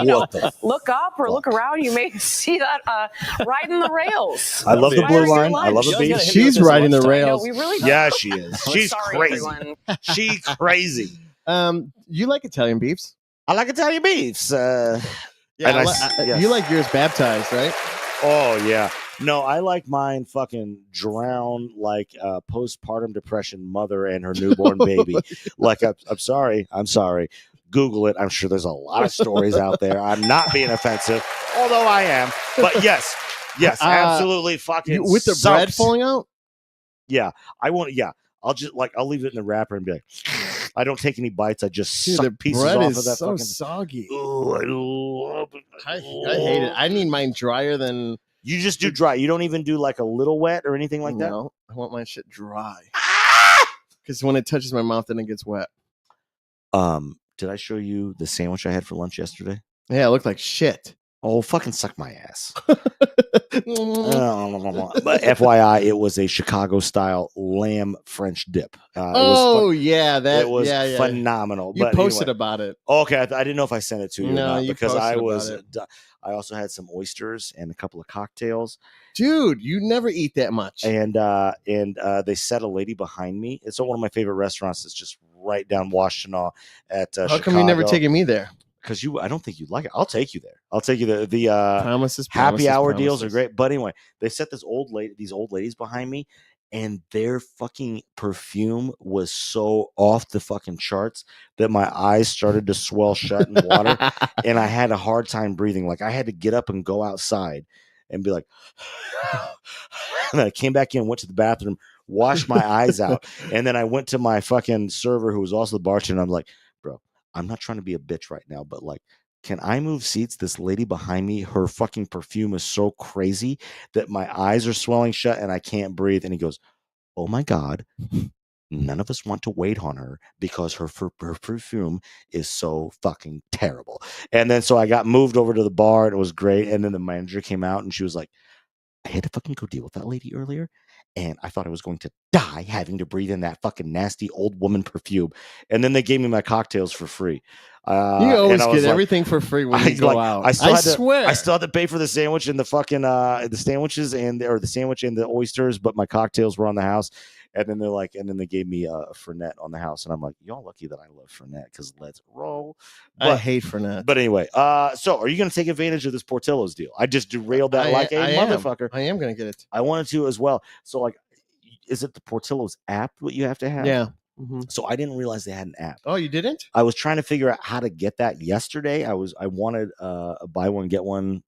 look up or look around. You may see that riding the rails.
I love the Blue Line. I love the beef.
She's riding the rails.
We really
Yeah, she is. She's
Sorry,
crazy.
everyone.
She's crazy.
You like Italian beefs?
I like Italian beefs.
Yeah,
yes.
You like yours baptized, right?
Oh yeah. No, I like mine fucking drowned like a postpartum depression mother and her newborn baby. Like I'm sorry. Google it. I'm sure there's a lot of stories out there. I'm not being offensive, although I am. But yes, absolutely fucking
With the
soaked.
bread falling out?
Yeah, I won't. Yeah, I'll leave it in the wrapper and be like, I don't take any bites. I just suck
the
pieces
bread
off
is
of that
so
fucking.
soggy.
Ooh, I love it.
I hate it. I need mine drier than.
You just do dry. You don't even do like a little wet or anything like that.
No, I want my shit dry. Because when it touches my mouth, then it gets wet.
Did I show you the sandwich I had for lunch yesterday?
Yeah, it looked like shit.
Oh, fucking suck my ass. But FYI, it was a Chicago style lamb French dip. It was phenomenal.
You
But
posted
anyway.
about it.
Okay, I didn't know if I sent it to you or
No,
not
you
because I
posted
was.
about
I also had some oysters and a couple of cocktails,
Dude, you never eat that much.
and they set a lady behind me. It's at one of my favorite restaurants. It's just right down Washtenaw at
How come you never taken me there?
Because I don't think you'd like it. I'll take you there. I'll take you there. The
Promises,
happy hour
promises.
deals are great. But anyway, they set these old ladies behind me, and their fucking perfume was so off the fucking charts that my eyes started to swell shut in water, and I had a hard time breathing. Like I had to get up and go outside and be like, and I came back in, went to the bathroom, washed my eyes out, and then I went to my fucking server who was also the bartender. I'm like, bro, I'm not trying to be a bitch right now, but like, can I move seats? This lady behind me, her fucking perfume is so crazy that my eyes are swelling shut and I can't breathe. And he goes, oh my God, none of us want to wait on her because her perfume is so fucking terrible. And then so I got moved over to the bar and it was great. And then the manager came out and she was like, I had to fucking go deal with that lady earlier. And I thought I was going to die having to breathe in that fucking nasty old woman perfume. And then they gave me my cocktails for free.
You always get everything for free when you go out.
I
swear.
I still had to pay for the sandwich and the fucking the sandwiches or the sandwich and the oysters, but my cocktails were on the house. And then they gave me a Fernet on the house, and I'm like, y'all lucky that I love Fernet because let's roll.
I hate Fernet.
But anyway, so are you going to take advantage of this Portillo's deal? I just derailed that like a motherfucker.
I am going to get it.
I wanted to as well. So like, is it the Portillo's app what you have to have?
Yeah.
Mm-hmm. So I didn't realize they had an app.
Oh, you didn't?
I was trying to figure out how to get that yesterday. I wanted a buy one get one,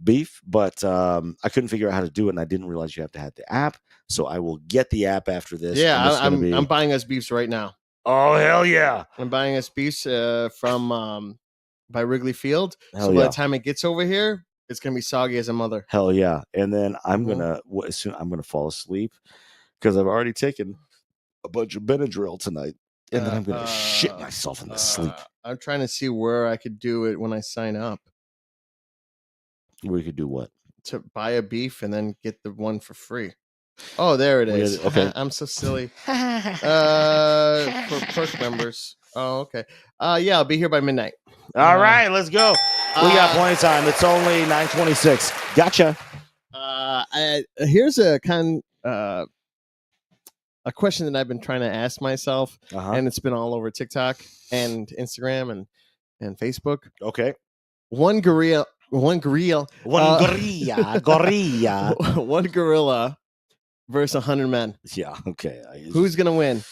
beef, but I couldn't figure out how to do it, and I didn't realize you have to have the app. So I will get the app after this.
Yeah, I'm buying us beefs right now.
Oh hell yeah!
I'm buying us beefs from by Wrigley Field.
Hell
by the time it gets over here, it's gonna be soggy as a mother.
Hell yeah! And then I'm gonna fall asleep because I've already taken a bunch of Benadryl tonight, and then I'm gonna shit myself in the sleep.
I'm trying to see where I could do it when I sign up.
We could do what?
To buy a beef and then get the one for free. Oh, there it is.
Okay.
I'm so silly. For perk members. Oh, okay. Yeah, I'll be here by midnight.
All right, let's go. We got plenty of time. It's only 9:26. Gotcha.
Here's a question that I've been trying to ask myself, and it's been all over TikTok and Instagram and Facebook.
Okay.
One gorilla versus 100 men.
Yeah. Okay.
Who's gonna win?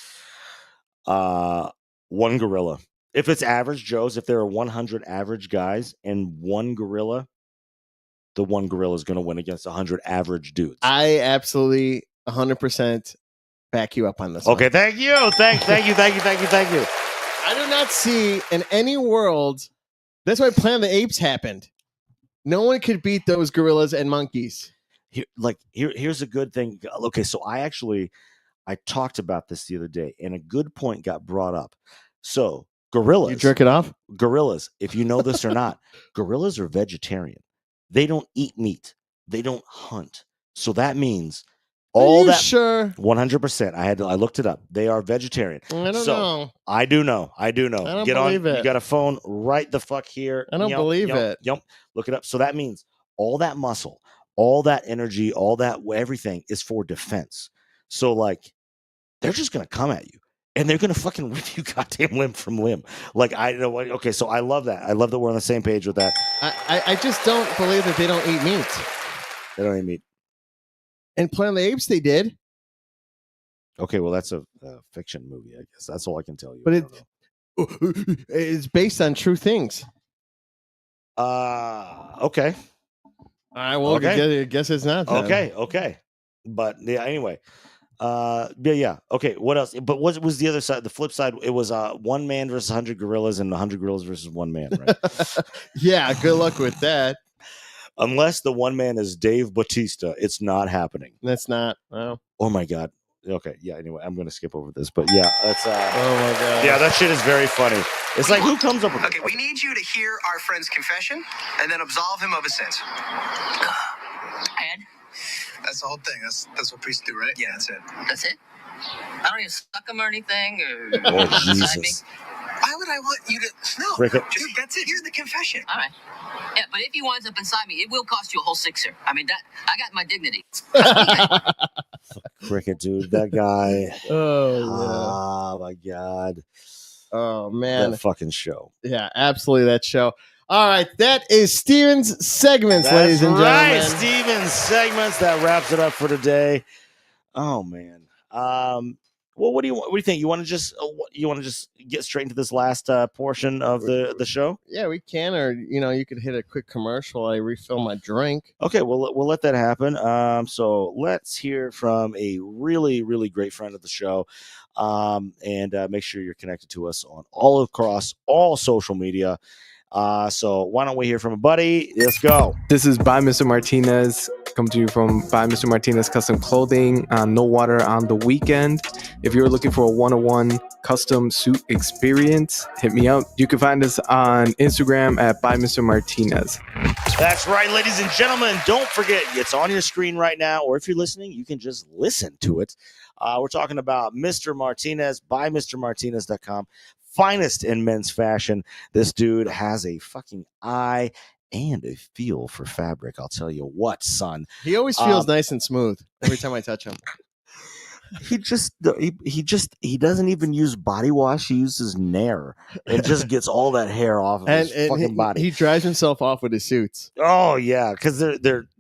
One gorilla. If it's average Joes, if there are 100 average guys and one gorilla, the one gorilla is going to win against 100 average dudes.
I absolutely 100% back you up on this.
Okay.
One.
Thank you. Thank you.
I do not see in any world. That's why Planet of the Apes happened. No one could beat those gorillas and monkeys.
here's a good thing. Okay, so I talked about this the other day, and a good point got brought up. So gorillas,
You jerk it off?
gorillas, if you know this or not, gorillas are vegetarian. They don't eat meat. They don't hunt. So that means all
Are you
that
sure?
100%. I looked it up. They are vegetarian.
I don't
So,
know.
I do know.
I don't
Get on.
believe it.
You got a phone right the fuck here.
I don't believe it.
Yep. Look it up. So that means all that muscle, all that energy, all that everything is for defense. So like they're just gonna come at you and they're gonna fucking rip you goddamn limb from limb. Like I know what. Okay, so I love that. I love that we're on the same page with that.
I just don't believe that they don't eat meat.
They don't eat meat.
In Planet of the Apes, they did.
Okay, well that's a fiction movie. I guess that's all I can tell you.
But
I don't know.
it's based on true things.
Okay.
All right, well,
Okay.
I guess it's not. Then.
Okay. But yeah, anyway. Yeah. Okay, what else? But what was the other side? The flip side, it was one man versus 100 gorillas and 100 gorillas versus one man, right?
Yeah, good luck with that.
Unless the one man is Dave Bautista, it's not happening.
That's not. Well.
Oh my god. Okay, yeah, anyway, I'm going to skip over this. But yeah, that's
Oh my god.
yeah, that shit is very funny. It's like who comes up with
Okay, we need you to hear our friend's confession and then absolve him of his sins.
And
That's the whole thing. That's what priests do, right? Yeah, that's it.
that's it? I don't even suck him or anything. Or
Oh
beside me.
Jesus.
Why would I want you to? No,
Cricket.
dude, that's it. Here's the confession.
All right. Yeah, but if he winds up inside me, it will cost you a whole sixer. I mean, that I got my dignity.
Cricket, dude, that guy.
Oh
Oh my god.
yeah. Oh man.
That fucking show.
Yeah, absolutely. That show. All right, that is Steven's segments, ladies and
right,
gentlemen.
Steven's segments. That wraps it up for today. Oh man. Well, what do you think? You want to just get straight into this last portion of the show?
Yeah, we can, or you could hit a quick commercial while I refill my drink.
Okay, well, we'll let that happen. So let's hear from a really, really great friend of the show, and make sure you're connected to us on across all social media. So why don't we hear from a buddy? Let's go.
This is by Mr. Martinez, coming to you from by Mr. Martinez Custom Clothing on No Water on the Weekend. If you're looking for a one-on-one custom suit experience, hit me up. You can find us on Instagram at by Mr. Martinez.
That's right, ladies and gentlemen. Don't forget, it's on your screen right now, or if you're listening, you can just listen to it. We're talking about Mr. Martinez by MrMartinez.com. Finest in men's fashion. This dude has a fucking eye and a feel for fabric. I'll tell you what, son.
He always feels nice and smooth every time I touch him.
He doesn't even use body wash. He uses Nair and just gets all that hair off of his fucking body.
He dries himself off with his suits.
Oh yeah, because they're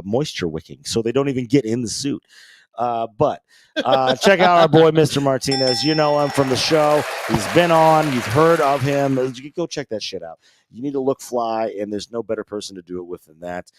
moisture wicking, so they don't even get in the suit. But check out our boy Mr. Martinez. You know him from the show. He's been on. You've heard of him. Go check that shit out. You need to look fly, and there's no better person to do it with than that.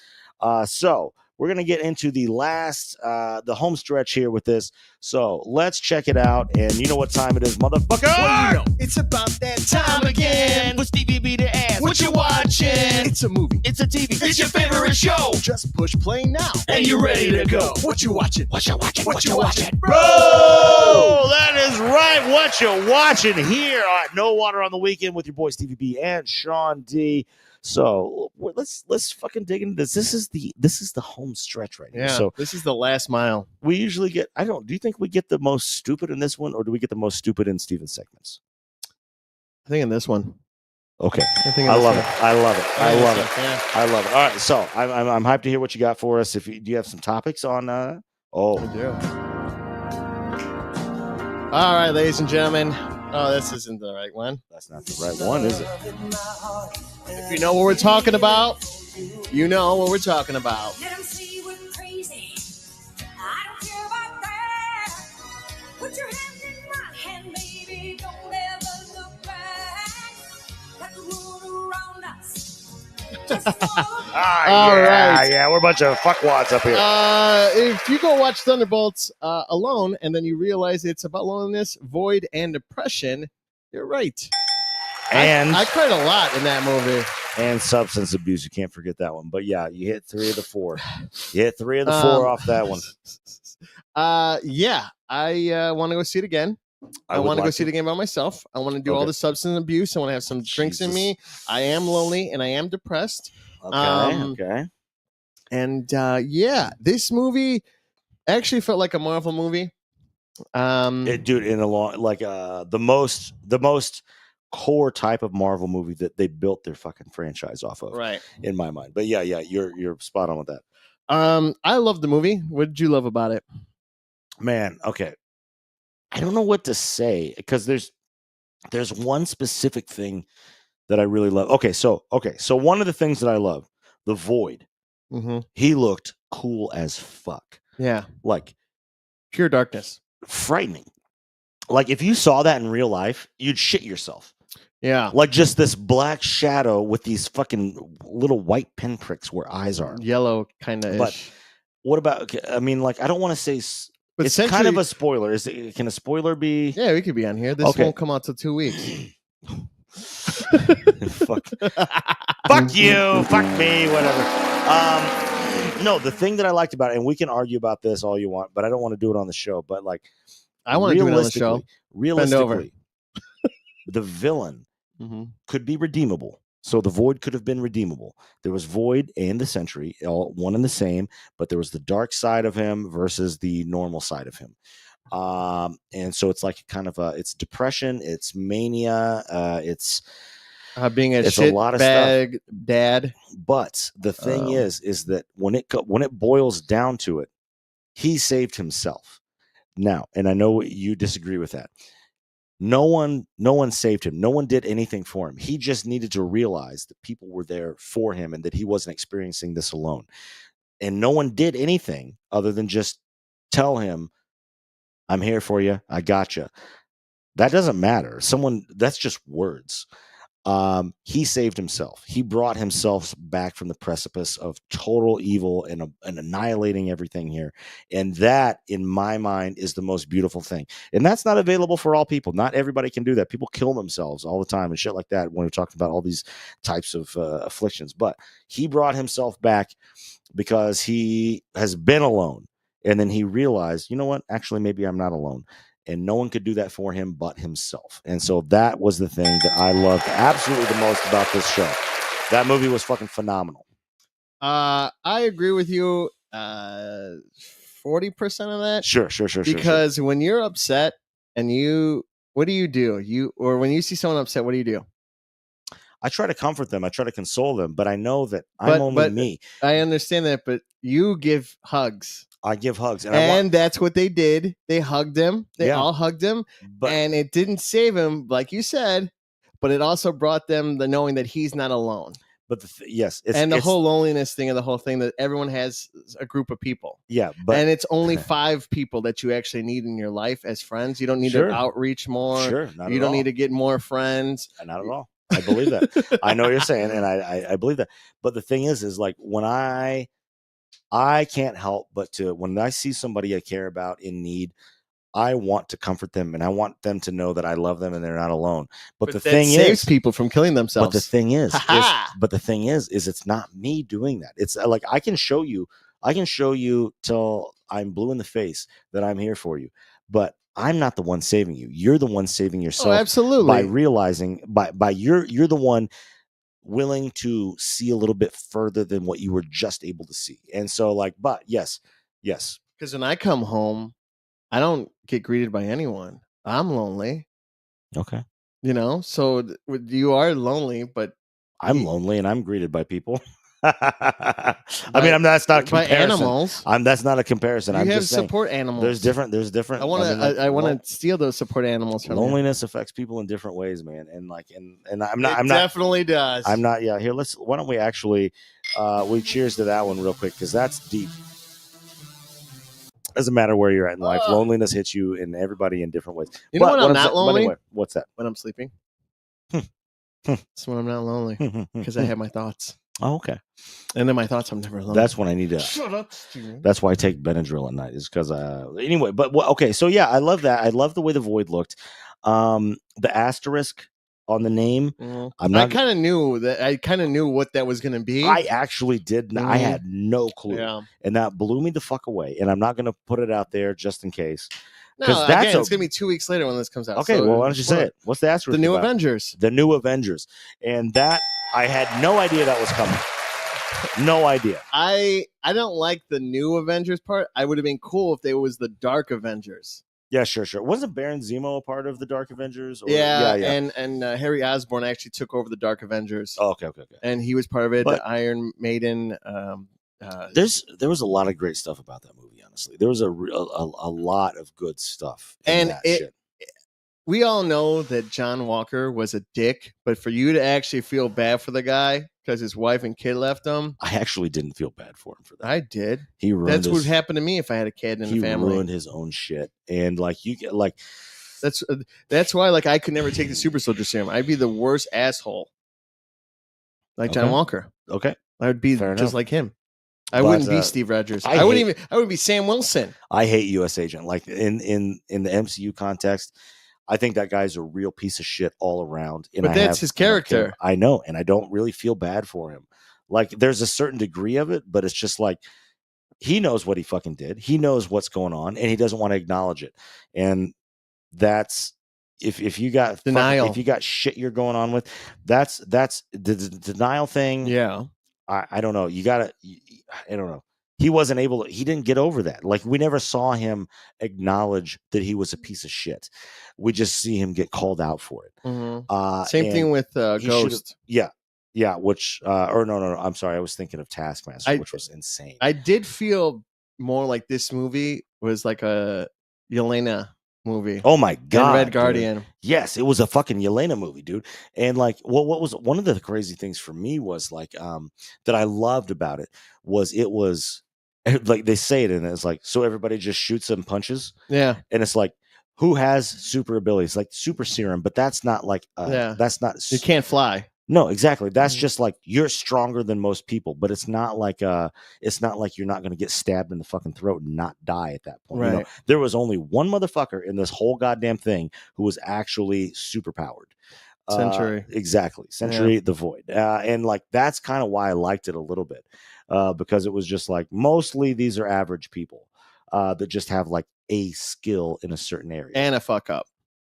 So we're going to get into the last, the home stretch here with this. So let's check it out. And you know what time it is, motherfucker?
Well, it's about that time again.
With Stevie B to ask,
What you watching? It's a movie.
It's a TV. It's your favorite show.
Just push play now.
And you're ready to go.
What you watching?
What you watching?
What you watching?
Bro, that is right. What you watching here on No Water on the Weekend with your boy Stevie B and Sean D. So let's fucking dig into this. This is the home stretch right here.
Yeah,
So
this is the last mile.
we usually get. Do you think we get the most stupid in this one, or do we get the most stupid in Steven's segments?
I think in this one.
Okay,
I
love it. I love it. I love it.
Yeah.
I love it. All right, so I'm hyped to hear what you got for us. Do you have some topics on?
I do. All right, ladies and gentlemen. Oh, this isn't the right one.
That's not the right one, is it?
If you know what we're talking about, you know what we're talking about.
Let 'em see we're crazy. I don't care about that. Put your hand in my hand, baby. Don't ever look back. Let the world around us. Just
All right.
Yeah, we're a bunch of fuckwads up here.
If you go watch Thunderbolts alone and then you realize it's about loneliness, void, and depression, you're right.
And
I cried a lot in that movie.
And substance abuse. You can't forget that one. But yeah, you hit 3 of the 4. You hit 3 of the 4 off that one.
Yeah, I want to go see it again. I want to go see it again by myself. I want to do all the substance abuse. I want to have some drinks in me. I am lonely and I am depressed.
Okay.
And yeah, this movie actually felt like a Marvel movie.
Dude, in a long, like the most core type of Marvel movie that they built their fucking franchise off of,
right?
In my mind. But yeah, you're spot on with that.
I love the movie. What did you love about it?
Man, okay. I don't know what to say because there's one specific thing that I really love. Okay, so one of the things that I love, the Void.
Mm-hmm.
He looked cool as fuck.
Yeah,
like
pure darkness,
frightening. Like if you saw that in real life, you'd shit yourself.
Yeah,
like just this black shadow with these fucking little white pinpricks where eyes are,
yellow kind of.
But what about? I mean, like I don't want to say.
But
it's kind of a spoiler. Can a spoiler be?
Yeah, we could be on here. This won't come out till 2 weeks.
Fuck you, fuck me, whatever. No, the thing that I liked about it, and we can argue about this all you want, but I don't want to do it on the show. But like,
I want to do it on the show.
Realistically, the villain could be redeemable. So the Void could have been redeemable. There was Void and the Sentry, all one and the same, but there was the dark side of him versus the normal side of him. And so it's like kind of it's depression, it's mania, it's
being a lot of stuff, dad.
But the thing is that when it boils down to it, he saved himself. Now, and I know you disagree with that. No one saved him. No one did anything for him. He just needed to realize that people were there for him and that he wasn't experiencing this alone. And no one did anything other than just tell him, I'm here for you. I got you. That doesn't matter. That's just words. He saved himself. He brought himself back from the precipice of total evil and annihilating everything here. And that, in my mind, is the most beautiful thing. And that's not available for all people. Not everybody can do that. People kill themselves all the time and shit like that when we're talking about all these types of afflictions. But he brought himself back because he has been alone. And then he realized, you know what? Actually, maybe I'm not alone. And no one could do that for him but himself. And so that was the thing that I loved absolutely the most about this show. That movie was fucking phenomenal.
I agree with you 40% of that.
Sure.
Because when you're upset and what do? Or when you see someone upset, what do you do?
I try to comfort them. I try to console them. But I know that I'm only me.
I understand that. But you give hugs.
I give hugs.
And that's what they did. They hugged him. They all hugged him. And it didn't save him, like you said, but it also brought them the knowing that he's not alone.
But yes.
And the whole loneliness thing and the whole thing that everyone has a group of people.
Yeah.
And it's only 5 people that you actually need in your life as friends. You don't need to outreach more.
Sure.
You don't need to get more friends.
Not at all. I believe that. I know what you're saying. And I believe that. But the thing is like when I can't help but when I see somebody I care about in need, I want to comfort them and I want them to know that I love them and they're not alone. But the thing
saves people from killing themselves.
But the thing is it's not me doing that. It's like I can show you till I'm blue in the face that I'm here for you. But I'm not the one saving you. You're the one saving yourself.
Oh, absolutely.
By realizing by you're the one willing to see a little bit further than what you were just able to see. And so but yes.
Because when I come home, I don't get greeted by anyone. I'm lonely.
Okay.
So you are lonely, but
I'm lonely and I'm greeted by people. I mean, that's not a comparison.
By animals.
That's not a comparison.
You
I'm
have
just saying,
support animals.
There's different.
I want to steal those support animals from
loneliness affects people in different ways, man. And I'm not.
Definitely does.
I'm not. Yeah. Here, why don't we actually we cheers to that one real quick because that's deep. Doesn't matter where you're at in life. Loneliness hits you in everybody in different ways.
You know when I'm not lonely?
Anyway, what's that?
When I'm sleeping. That's when I'm not lonely because I have my thoughts.
Oh, okay.
And then my thoughts, I'm never alone.
That's when I need to.
Shut up, Steven.
That's why I take Benadryl at night. Is because anyway. But okay. So yeah, I love that. I love the way the Void looked. The asterisk on the name.
Mhm.
I'm
I
not.
kind of knew that. I kind of knew what that was going to be.
I actually did. I
Mhm.
had no clue,
Yeah.
and that blew me the fuck away. And I'm not going to put it out there just in case.
No,
that's
again, it's going to be 2 weeks later when this comes out.
Okay,
so
well, why don't you say
spoil
it? What's the asterisk?
The New
about?
Avengers.
The New Avengers, and that I had no idea that was coming. No idea.
I don't like the New Avengers part. I would have been cool if they was the Dark Avengers.
Yeah, sure. Wasn't Baron Zemo a part of the Dark Avengers? Or,
yeah. And Harry Osborn actually took over the Dark Avengers.
Oh, okay.
And he was part of it.
But-
Iron Maiden.
There was a lot of great stuff about that movie. Honestly, there was a lot of good stuff. In
And
that
it-
shit.
we all know that John Walker was a dick, but for you to actually feel bad for the guy because his wife and kid left him,
I actually didn't feel bad for him for that.
I did.
He ruined.
That's what would happen to me if I had a kid in
He
the family.
ruined his own shit, and like you get like.
That's why like I could never take the super soldier serum. I'd be the worst asshole. Like John
Okay.
Walker.
Okay.
I would be
Fair
just
enough.
like him. I
But,
wouldn't be Steve Rogers.
I
I wouldn't be Sam Wilson.
I hate U.S. Agent. Like in the MCU context, I think that guy's a real piece of shit all around. And
But that's his character.
I know, and I don't really feel bad for him. Like there's a certain degree of it, but it's just like he knows what he fucking did. He knows what's going on, and he doesn't want to acknowledge it. And that's if you got
Denial.
if you got shit you're going on with, that's the denial thing.
Yeah.
I don't know. You gotta. I don't know. He wasn't able to. He didn't get over that. Like we never saw him acknowledge that he was a piece of shit. We just see him get called out for it.
Mhm. Same
and
thing with
he should've-
Ghost.
Yeah. Which or no. I'm sorry. I was thinking of Taskmaster, which was insane.
I did feel more like this movie was like a Yelena movie.
Oh my god,
Red
dude.
Guardian.
Yes, it was a fucking Yelena movie, dude. And like, what was one of the crazy things for me was like, that I loved about it was like they say it, and it's like, so everybody just shoots and punches,
Yeah.
and it's like, who has super abilities like super serum? But that's not like, that's not.
You can't fly.
No, exactly. That's just like you're stronger than most people, but it's not like you're not going to get stabbed in the fucking throat and not die at that point. You know,
Right.
there was only one motherfucker in this whole goddamn thing who was actually super powered.
Sentry.
Exactly. Sentry the Void. And like that's kind of why I liked it a little bit. Because it was just like mostly these are average people that just have like a skill in a certain area.
And a fuck up.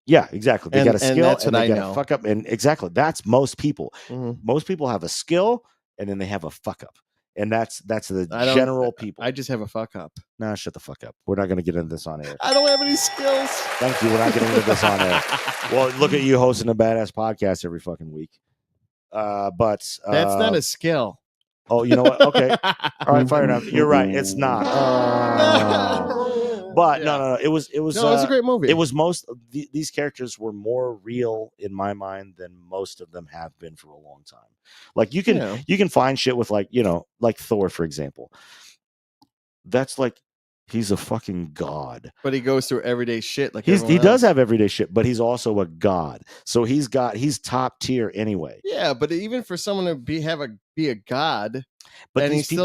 Yeah, exactly. They got a skill
that's
and
what
they
I
got
know.
a fuck up. And exactly. That's most people.
Mhm.
Most people have a skill and then they have a fuck up. And that's the
I don't-
general people.
I just have a fuck up.
Nah, shut the fuck up. We're not going to get into this on air.
I don't have any skills.
Thank you. We're not getting into this on air. Well, look at you hosting a badass podcast every fucking week. But
That's not a skill.
Oh, you know what? Okay. All right, fair enough. You're right. It's not. But no. It was.
No, it's a great movie.
It was these characters were more real in my mind than most of them have been for a long time. Like you can find shit with like, like Thor, for example. That's like he's a fucking god.
But he goes through everyday shit like
He
everyone
does
else.
have everyday shit, but he's also a god. So he's top tier anyway.
Yeah, but even for someone to be a god,
But
and
these
he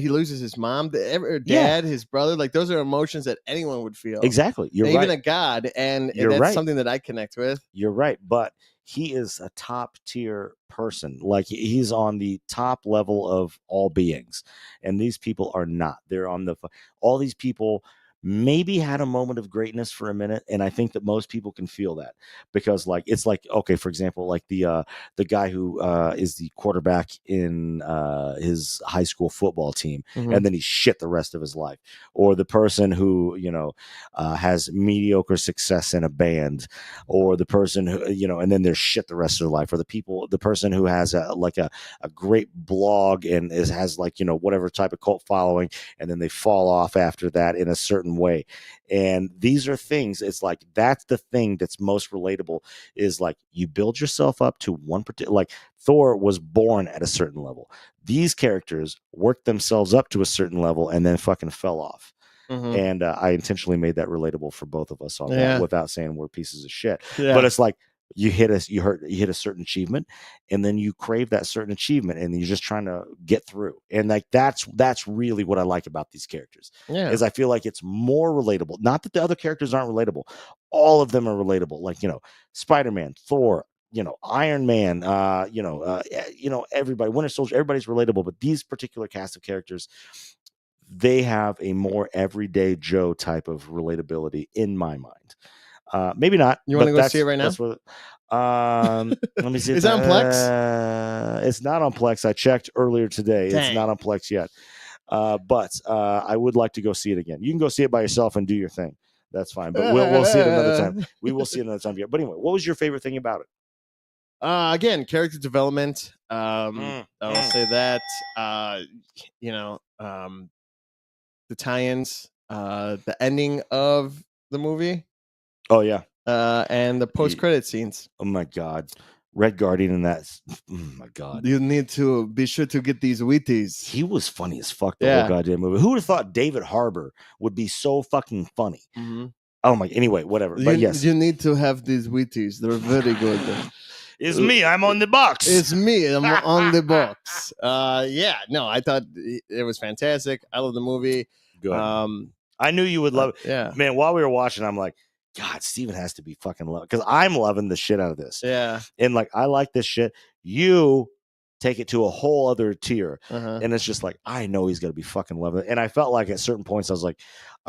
loses his mom, dad, his brother, like those are emotions that anyone would feel.
Exactly. You're
And
right.
even a god, and
You're
that's
right.
something that I connect with.
You're right, but he is a top tier person. Like he's on the top level of all beings, and these people are not. They're on all these people maybe had a moment of greatness for a minute, and I think that most people can feel that because like it's like, okay, for example, like the guy who is the quarterback in his high school football team, and then he's shit the rest of his life, or the person who has mediocre success in a band, or the person who and then they're shit the rest of their life, or the person who has a great blog and has like whatever type of cult following, and then they fall off after that in a certain way. And these are things, it's like that's the thing that's most relatable, is like you build yourself up to one particular, like Thor was born at a certain level. These characters worked themselves up to a certain level and then fucking fell off. And I intentionally made that relatable for both of us on that without saying we're pieces of shit. But it's like you hit a certain achievement, and then you crave that certain achievement, and you're just trying to get through. And like that's really what I like about these characters. Is I feel like it's more relatable. Not that the other characters aren't relatable. All of them are relatable. Like Spider-Man, Thor, Iron Man, everybody, Winter Soldier, everybody's relatable, but these particular cast of characters, they have a more everyday Joe type of relatability in my mind. Maybe not.
You want to
but
go see it right now?
That's what. Let me see.
Is it on Plex?
It's not on Plex. I checked earlier today.
Dang.
It's not on Plex yet. But I would like to go see it again. You can go see it by yourself and do your thing. That's fine. But we'll see it another time. We will see it another time. But anyway, what was your favorite thing about it?
Again, character development. I will say that. The tie-ins, the ending of the movie.
Oh yeah.
And the post-credit scenes.
Oh my God. Red Guardian and that. Oh my God.
You need to be sure to get these Wheaties.
He was funny as fuck the whole goddamn movie. Who would have thought David Harbour would be so fucking funny?
Mm-hmm.
Oh my. Anyway, whatever. But yes,
you need to have these Wheaties. They're very good.
It's me. I'm on the box.
It's me. I'm on the box. I thought it was fantastic. I love the movie.
Good. I knew you would love it.
Yeah.
Man, while we were watching, I'm like, God, Steven has to be fucking loving, because I'm loving the shit out of this.
Yeah.
And like, I like this shit. You take it to a whole other tier.
Uh-huh.
And it's just like, I know he's going to be fucking loving it. And I felt like at certain points, I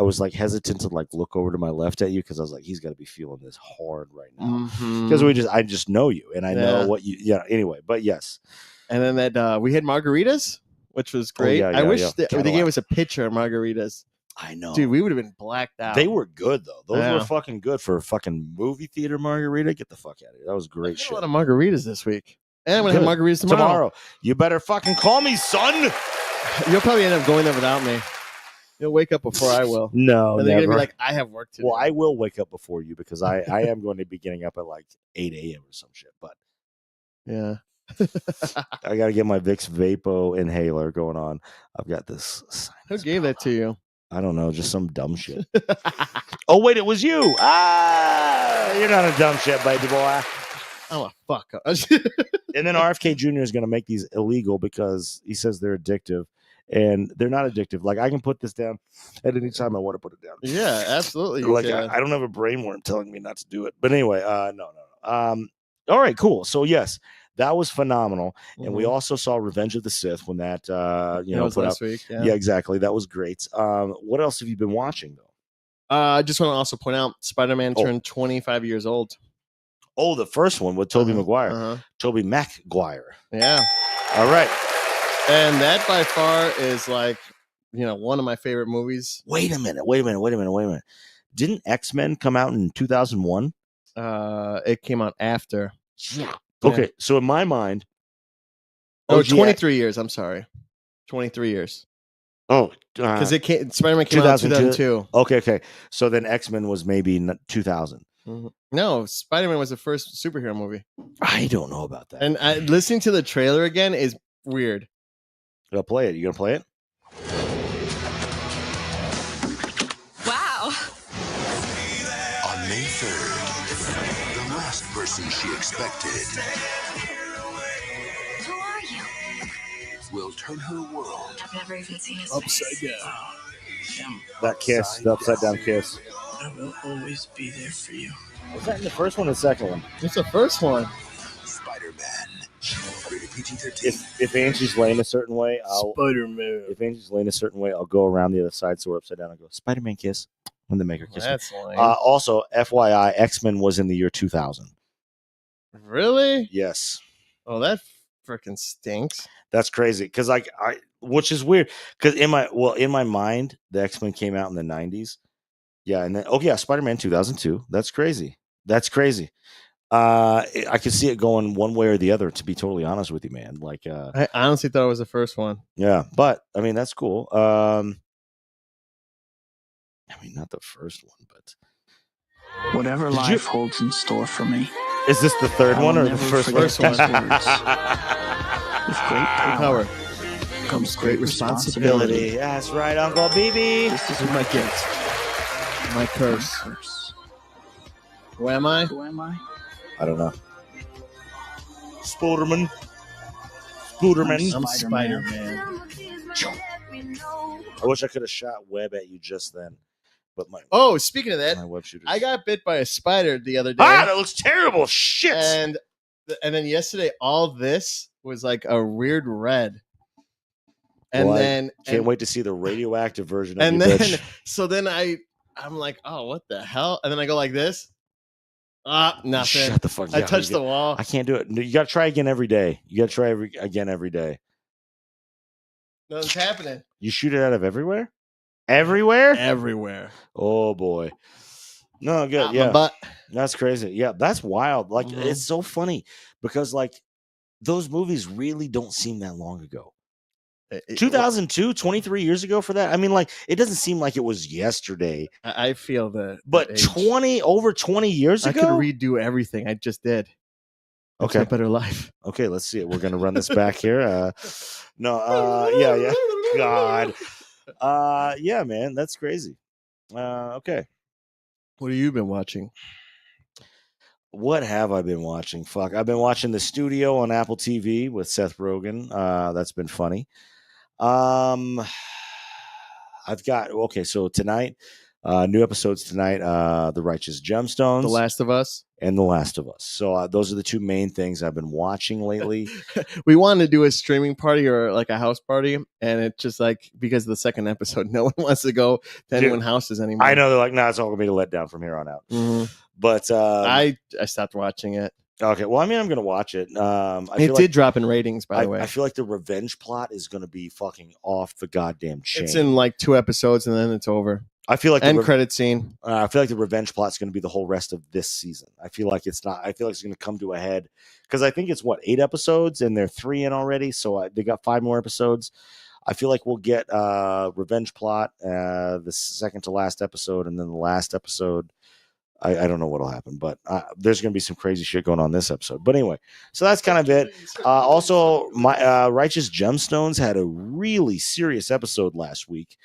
was hesitant to like look over to my left at you, because I was like, he's got to be feeling this hard right now. Because I just know you, and I know what you, anyway, but yes.
And then that we had margaritas, which was great. I wish they gave us a picture of margaritas.
I know.
Dude, we would have been blacked out.
They were good, though. Those were fucking good for a fucking movie theater margarita. Get the fuck out of here. That was great shit.
A lot of margaritas this week. And I'm going to have margaritas tomorrow.
You better fucking call me, son.
You'll probably end up going there without me. You'll wake up before I will.
No,
and they're going to be like, I have work to do.
Well, I will wake up before you, because I am going to be getting up at like 8 a.m. or some shit. But
yeah.
I got to get my Vicks Vapo inhaler going on. I've got this.
Who gave that to you?
I don't know, just some dumb shit. Oh, wait, it was you. You're not a dumb shit, baby boy.
I'm a fuck up.
And then RFK Jr. is going to make these illegal because he says they're addictive, and they're not addictive. Like, I can put this down at any time I want to put it down.
Yeah, absolutely.
Like, I don't have a brain worm telling me not to do it. But anyway, no. All right, cool. So, yes. That was phenomenal, and we also saw Revenge of the Sith when that
was
put
last
out.
week.
Yeah, exactly. That was great. What else have you been watching though?
I just want to also point out Spider-Man turned 25 years old.
Oh, the first one with Tobey Maguire. Tobey Maguire.
Yeah.
All right.
And that by far is like one of my favorite movies.
Wait a minute. Didn't X-Men come out in 2001?
It came out after.
Yeah. Okay, so in my mind...
23 years, I'm sorry. 23 years.
Oh.
Because Spider-Man came out in 2002.
Okay. So then X-Men was maybe 2000.
Mm-hmm. No, Spider-Man was the first superhero movie.
I don't know about that.
And listening to the trailer again is weird.
I'll play it. You going to play it?
Wow.
On May 3rd, the last person she expected
Who are you?
will turn her world
I've never even seen his
upside
face.
down.
That kiss, the upside down kiss.
I will always be there for you.
Was that in the first one or the second one?
It's the first one.
Spider-Man. Rated PG-13.
If Angie's laying a certain way,
Spider-Man.
If Angie's laying a certain way, I'll go around the other side so we're upside down. I'll go, Spider-Man kiss. When they make her kiss.
That's lame.
Also, FYI, X-Men was in the year 2000.
Really?
Yes.
Oh, that freaking stinks.
That's crazy. Because which is weird. Because in my mind, the X-Men came out in the 90s. Yeah, and then Spider-Man 2002. That's crazy. I could see it going one way or the other, to be totally honest with you, man. Like
I honestly thought it was the first one.
Yeah, but I mean that's cool. I mean, not the first one, but
Whatever life holds in store for me.
Is this the third one or the first one?
With great power comes great responsibility.
That's right, Uncle BB.
This is my gift. My curse. Who am I?
I don't know. Spooderman.
I'm Spider-Man.
I wish I could have shot web at you just then. But
speaking of that,
my web shooters.
I got bit by a spider the other day.
That looks terrible. Shit.
And And then yesterday, all this was like a weird red. And
Well,
then
can't wait to see the radioactive version of
and
you,
then
bitch.
so then I'm like, oh, what the hell? And then I go like this. Nothing.
Shut the fuck.
I
Yeah,
touched the wall.
I can't do it. No, you got to try again every day. You got to try again every day.
Nothing's happening.
You shoot it out of everywhere? Everywhere?
Everywhere.
Oh boy. No, good.
Out my
Yeah.
butt.
That's crazy. Yeah, that's wild. Like
Mhm.
it's so funny because like those movies really don't seem that long ago. 2002, 23 years ago for that. I mean, like it doesn't seem like it was yesterday.
I feel the
But
age.
over 20 years
I
ago.
could redo everything I just did. It's
Okay.
a better life.
Okay, let's see it. We're gonna run this back here. Yeah. God. Yeah, man, that's crazy. Okay.
What have you been watching?
What have I been watching? Fuck. I've been watching The Studio on Apple TV with Seth Rogen. That's been funny. I've got so tonight, new episodes tonight, The Righteous Gemstones,
The Last of Us.
and The Last of Us. So those are the two main things I've been watching lately.
We wanted to do a streaming party or like a house party, and it's just like because of the second episode, no one wants to go to anyone houses anymore.
I know they're like, it's all gonna be a letdown from here on out.
Mhm.
But
I stopped watching it.
okay, well, I mean, I'm gonna watch it.
It did drop in ratings, by the way.
I feel like the revenge plot is gonna be fucking off the goddamn chain.
It's in like 2 episodes, and then it's over.
I feel like
end credit scene.
I feel like the revenge plot is going to be the whole rest of this season. I feel like it's not. I feel like it's going to come to a head because I think it's 8 episodes and they're 3 in already. So they got 5 more episodes. I feel like we'll get revenge plot, the second to last episode, and then the last episode. I don't know what'll happen, but there's going to be some crazy shit going on this episode. But anyway, so that's kind of it. Also, my Righteous Gemstones had a really serious episode last week.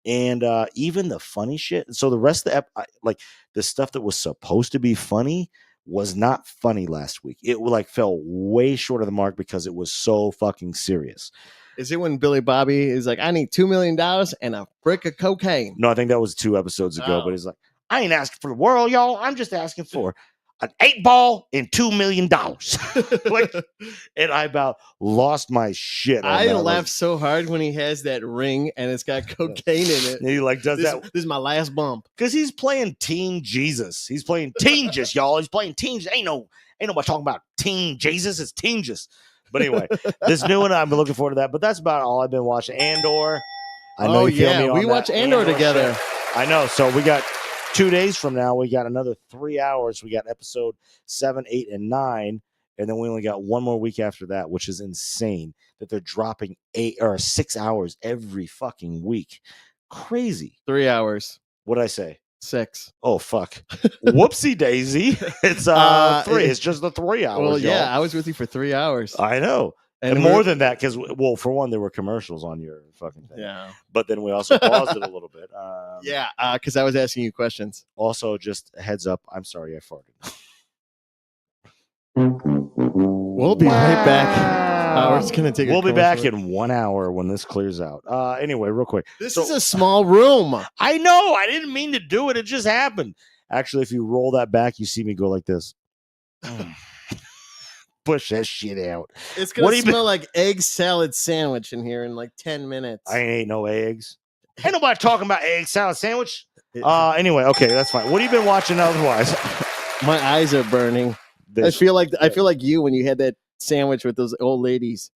And even the funny shit. So the rest of the like the stuff that was supposed to be funny was not funny last week. It like fell way short of the mark because it was so fucking serious.
Is it when Billy Bobby is like, I need $2 million and a brick of cocaine?
No, I think that was 2 episodes ago. But he's like, I ain't asking for the world, y'all. I'm just asking for an 8-ball and $2 million. Like, and I about lost my shit.
I laughed so hard when he has that ring and it's got cocaine in it.
And he like does
this,
that.
This is my last bump
because he's playing Teen Jesus. He's playing Teen Jesus, y'all. He's playing Teen. Ain't nobody talking about Teen Jesus. It's Teen Jesus. But anyway, this new one, I've been looking forward to that. But that's about all I've been watching. Andor. I know you feel me on
we watch Andor together.
Shit. I know. So we got 2 days from now, we got another 3 hours. We got episode 7, 8, and 9. And then we only got 1 more week after that, which is insane that they're dropping 8 or 6 hours every fucking week. Crazy.
3 hours.
What'd I say?
6.
Oh, fuck. Whoopsie daisy. It's 3. It's just the 3 hours.
Well, yeah,
y'all.
I was with you for 3 hours.
I know. And more than that, because, well, for one, there were commercials on your fucking thing.
Yeah.
But then we also paused it a little bit.
Yeah, because I was asking you questions.
Also, just a heads up, I'm sorry I farted.
We'll be right back. We're just going to take
We'll be back in 1 hour when this clears out. Anyway, real quick.
This is a small room.
I know. I didn't mean to do it. It just happened. Actually, if you roll that back, you see me go like this. Push that shit out.
It's going to smell like egg salad sandwich in here in like 10 minutes.
I ain't no eggs. Ain't nobody talking about egg salad sandwich. Anyway, okay, that's fine. What have you been watching otherwise?
My eyes are burning. I feel like you when you had that sandwich with those old ladies.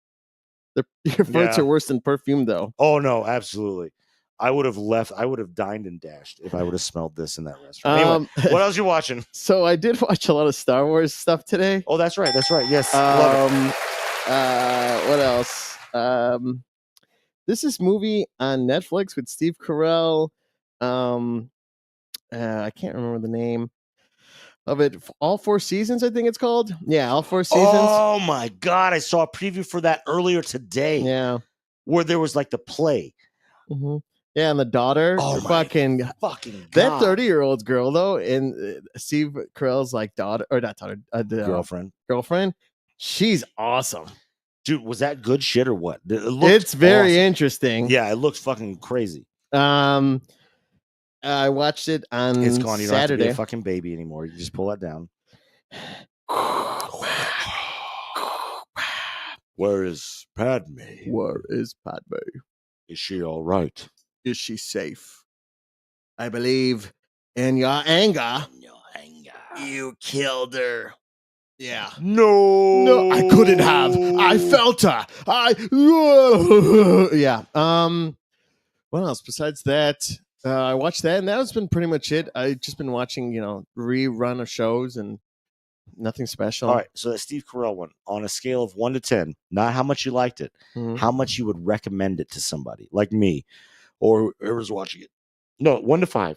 Your farts are worse than perfume, though.
Oh no, absolutely. I would have left. I would have dined and dashed if I would have smelled this in that restaurant. Anyway, what else you watching?
So I did watch a lot of Star Wars stuff today.
Oh, that's right. That's right. Yes.
What else? This is movie on Netflix with Steve Carell. I can't remember the name of it. All 4 seasons, I think it's called. Yeah, all 4 seasons.
Oh my god, I saw a preview for that earlier today.
Yeah,
where there was like the play.
Mm-hmm. Yeah, and the daughter.
Oh
fucking
god.
That 30-year-old girl though, and Steve Carell's like daughter or not daughter, girlfriend. She's awesome.
Dude, was that good shit or what?
It's very interesting.
Yeah, it looks fucking crazy.
I watched it on
It's gone. You don't have to
Saturday.
be a fucking baby anymore. You just pull that down. Where is Padme?
Where is Padme?
Is she all right?
Is she safe? I believe in your anger, you killed her. Yeah. No, I couldn't have. I felt her. Yeah. What else besides that? I watched that, and that's been pretty much it. I've just been watching, rerun of shows and nothing special.
All right. So that Steve Carell one, on a scale of 1 to 10, not how much you liked it, how much you would recommend it to somebody like me or whoever's watching it. No, 1 to 5.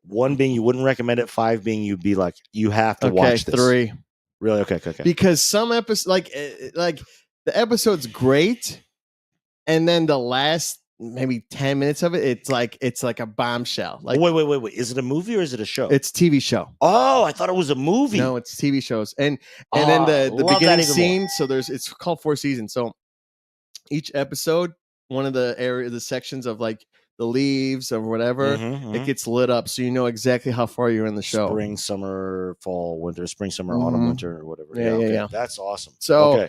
1 being you wouldn't recommend it. 5 being you'd be like, you have to watch this.
3.
Really? Okay.
Because some episodes, like the episode's great, and then the last maybe 10 minutes of it, it's like a bombshell. Like,
wait. Is it a movie or is it a show?
It's TV show.
Oh, I thought it was a movie.
No, it's TV shows. And then the
love
beginning
that even
scene.
more.
So it's called 4 seasons. So each episode, one of the sections of like the leaves or whatever, it gets lit up, so you know exactly how far you're in the show.
Spring, summer, fall, winter, spring, summer, autumn, winter, or whatever.
Yeah.
That's awesome.
So,
okay.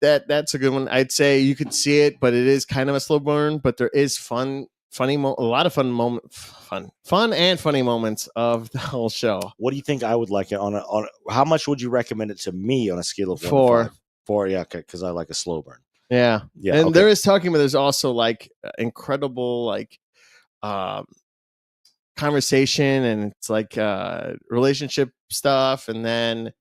That's a good one. I'd say you could see it, but it is kind of a slow burn. But there is a lot of fun and funny moments of the whole show.
What do you think I would like it on how much would you recommend it to me on a scale of 1 to
4?
5? 4, yeah, okay, because I like a slow burn.
Yeah. And
okay.
there is talking, but there's also like incredible like conversation, and it's like relationship stuff, and then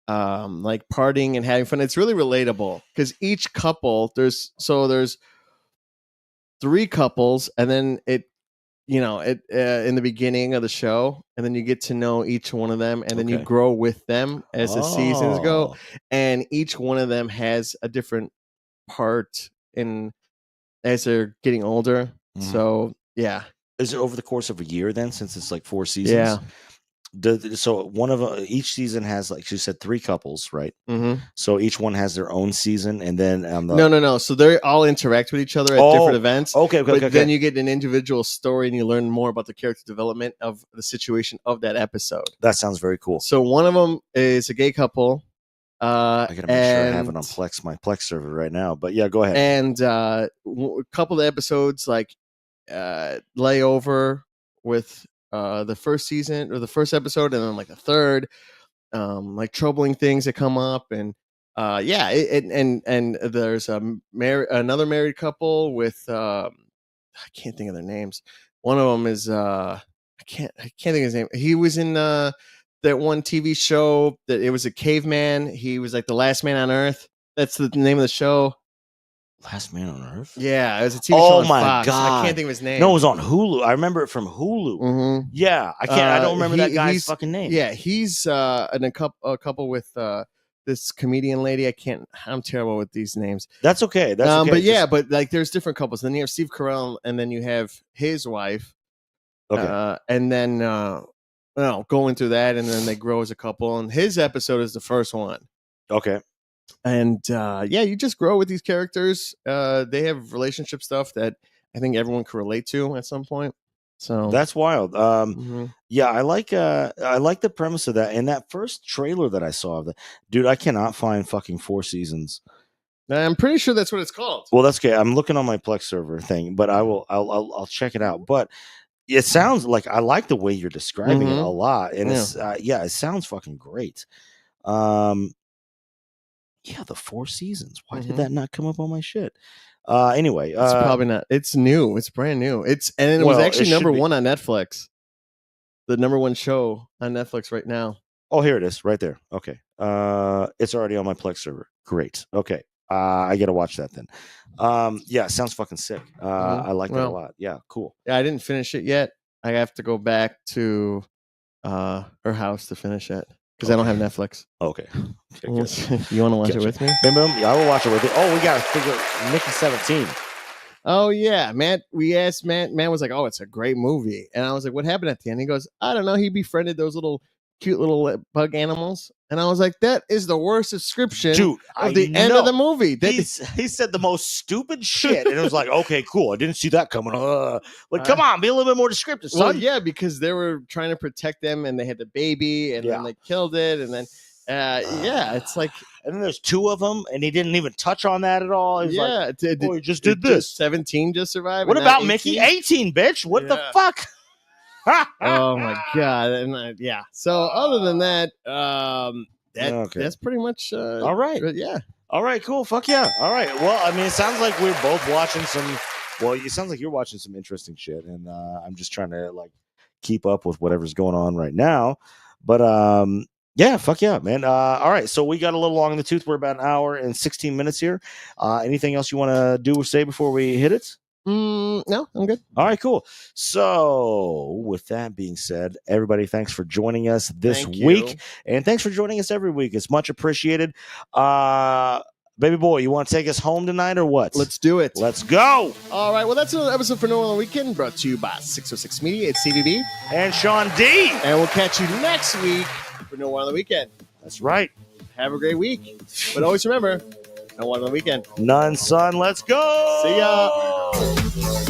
like partying and having fun. It's really relatable because each couple there's 3 couples, and then it in the beginning of the show, and then you get to know each one of them, and then you grow with them as the seasons go, and each one of them has a different part in as they're getting older. So yeah.
Is it over the course of a year then, since it's like 4 seasons?
Yeah.
So one of each season has, like you said, 3 couples, right?
Mm-hmm.
So each one has their own season, and then
no. So they all interact with each other at different events.
Okay.
Then you get an individual story, and you learn more about the character development of the situation of that episode.
That sounds very cool.
So one of them is a gay couple.
I gotta make sure I have it on my Plex server right now. But yeah, go ahead.
And a couple of episodes like lay over with the first season or the first episode, and then like the third, like troubling things that come up, and and there's another married couple with I can't think of their names. One of them is I can't think of his name. He was in that one TV show that it was a caveman. He was like the last man on Earth. That's the name of the show.
Last Man on Earth?
Yeah, it was a TV show on
my
Fox.
God.
I can't think of his name.
No, it was on Hulu. I remember it from Hulu. Yeah, I don't remember that guy's fucking name.
Yeah, he's in a couple with this comedian lady. I'm terrible with these names.
That's okay. That's okay.
But yeah, but like there's different couples. Then you have Steve Carell, and then you have his wife.
Okay.
And then going through that, and then they grow as a couple. And his episode is the first one.
Okay.
And you just grow with these characters. They have relationship stuff that I think everyone can relate to at some point. So
that's wild. Yeah, I like the premise of that. And that first trailer that I saw of that, dude, I cannot find fucking 4 seasons.
I'm pretty sure that's what it's called.
Well, that's okay. I'm looking on my Plex server thing, but I'll check it out. But it sounds like I like the way you're describing it a lot, and it's it sounds fucking great. Yeah, the 4 seasons. Why did that not come up on my shit? Anyway,
it's probably not. It's new. It's brand new. It was actually number 1 on Netflix. The number 1 show on Netflix right now.
Oh, here it is, right there. Okay, it's already on my Plex server. Great. Okay, I gotta watch that then. Yeah, it sounds fucking sick. I like that a lot. Yeah, cool.
Yeah, I didn't finish it yet. I have to go back to her house to finish it. Because I don't have Netflix.
Okay.
You want to watch it with me?
Yeah, I will watch it with you. Oh, we got to figure Mickey 17.
Oh, yeah. Matt, we asked Matt. Matt was like, oh, it's a great movie. And I was like, what happened at the end? He goes, I don't know. He befriended those cute little bug animals. And I was like, that is the worst description of the end of the movie.
He said the most stupid shit. And it was like, okay, cool. I didn't see that coming. Come on, be a little bit more descriptive, son.
Well, yeah, because they were trying to protect them, and they had the baby, and then they killed it. And then, it's like,
and then there's 2 of them, and he didn't even touch on that at all. He's like, he just did this.
17 just survived.
What
and not
about Mickey?
18?
18, bitch. What the fuck?
Oh my god! And yeah. So other than that, that's pretty much
all right.
Yeah.
All right, cool. Fuck yeah. All right. Well, I mean, it sounds like we're both watching some. Well, it sounds like you're watching some interesting shit, and I'm just trying to like keep up with whatever's going on right now. But yeah, fuck yeah, man. All right, so we got a little long in the tooth. We're about an hour and 16 minutes here. Anything else you want to do or say before we hit it?
No, I'm good.
All right, cool. So, with that being said, everybody, thanks for joining us this week, and thanks for joining us every week. It's much appreciated. Baby boy, you want to take us home tonight or what?
Let's do it.
Let's go.
All right. Well, that's another episode for No One on the Weekend, brought to you by 606 Media. It's CBB
and Sean D.
And we'll catch you next week for No One on the Weekend.
That's right.
Have a great week. But always remember, no one on the weekend.
None, son. Let's go.
See ya.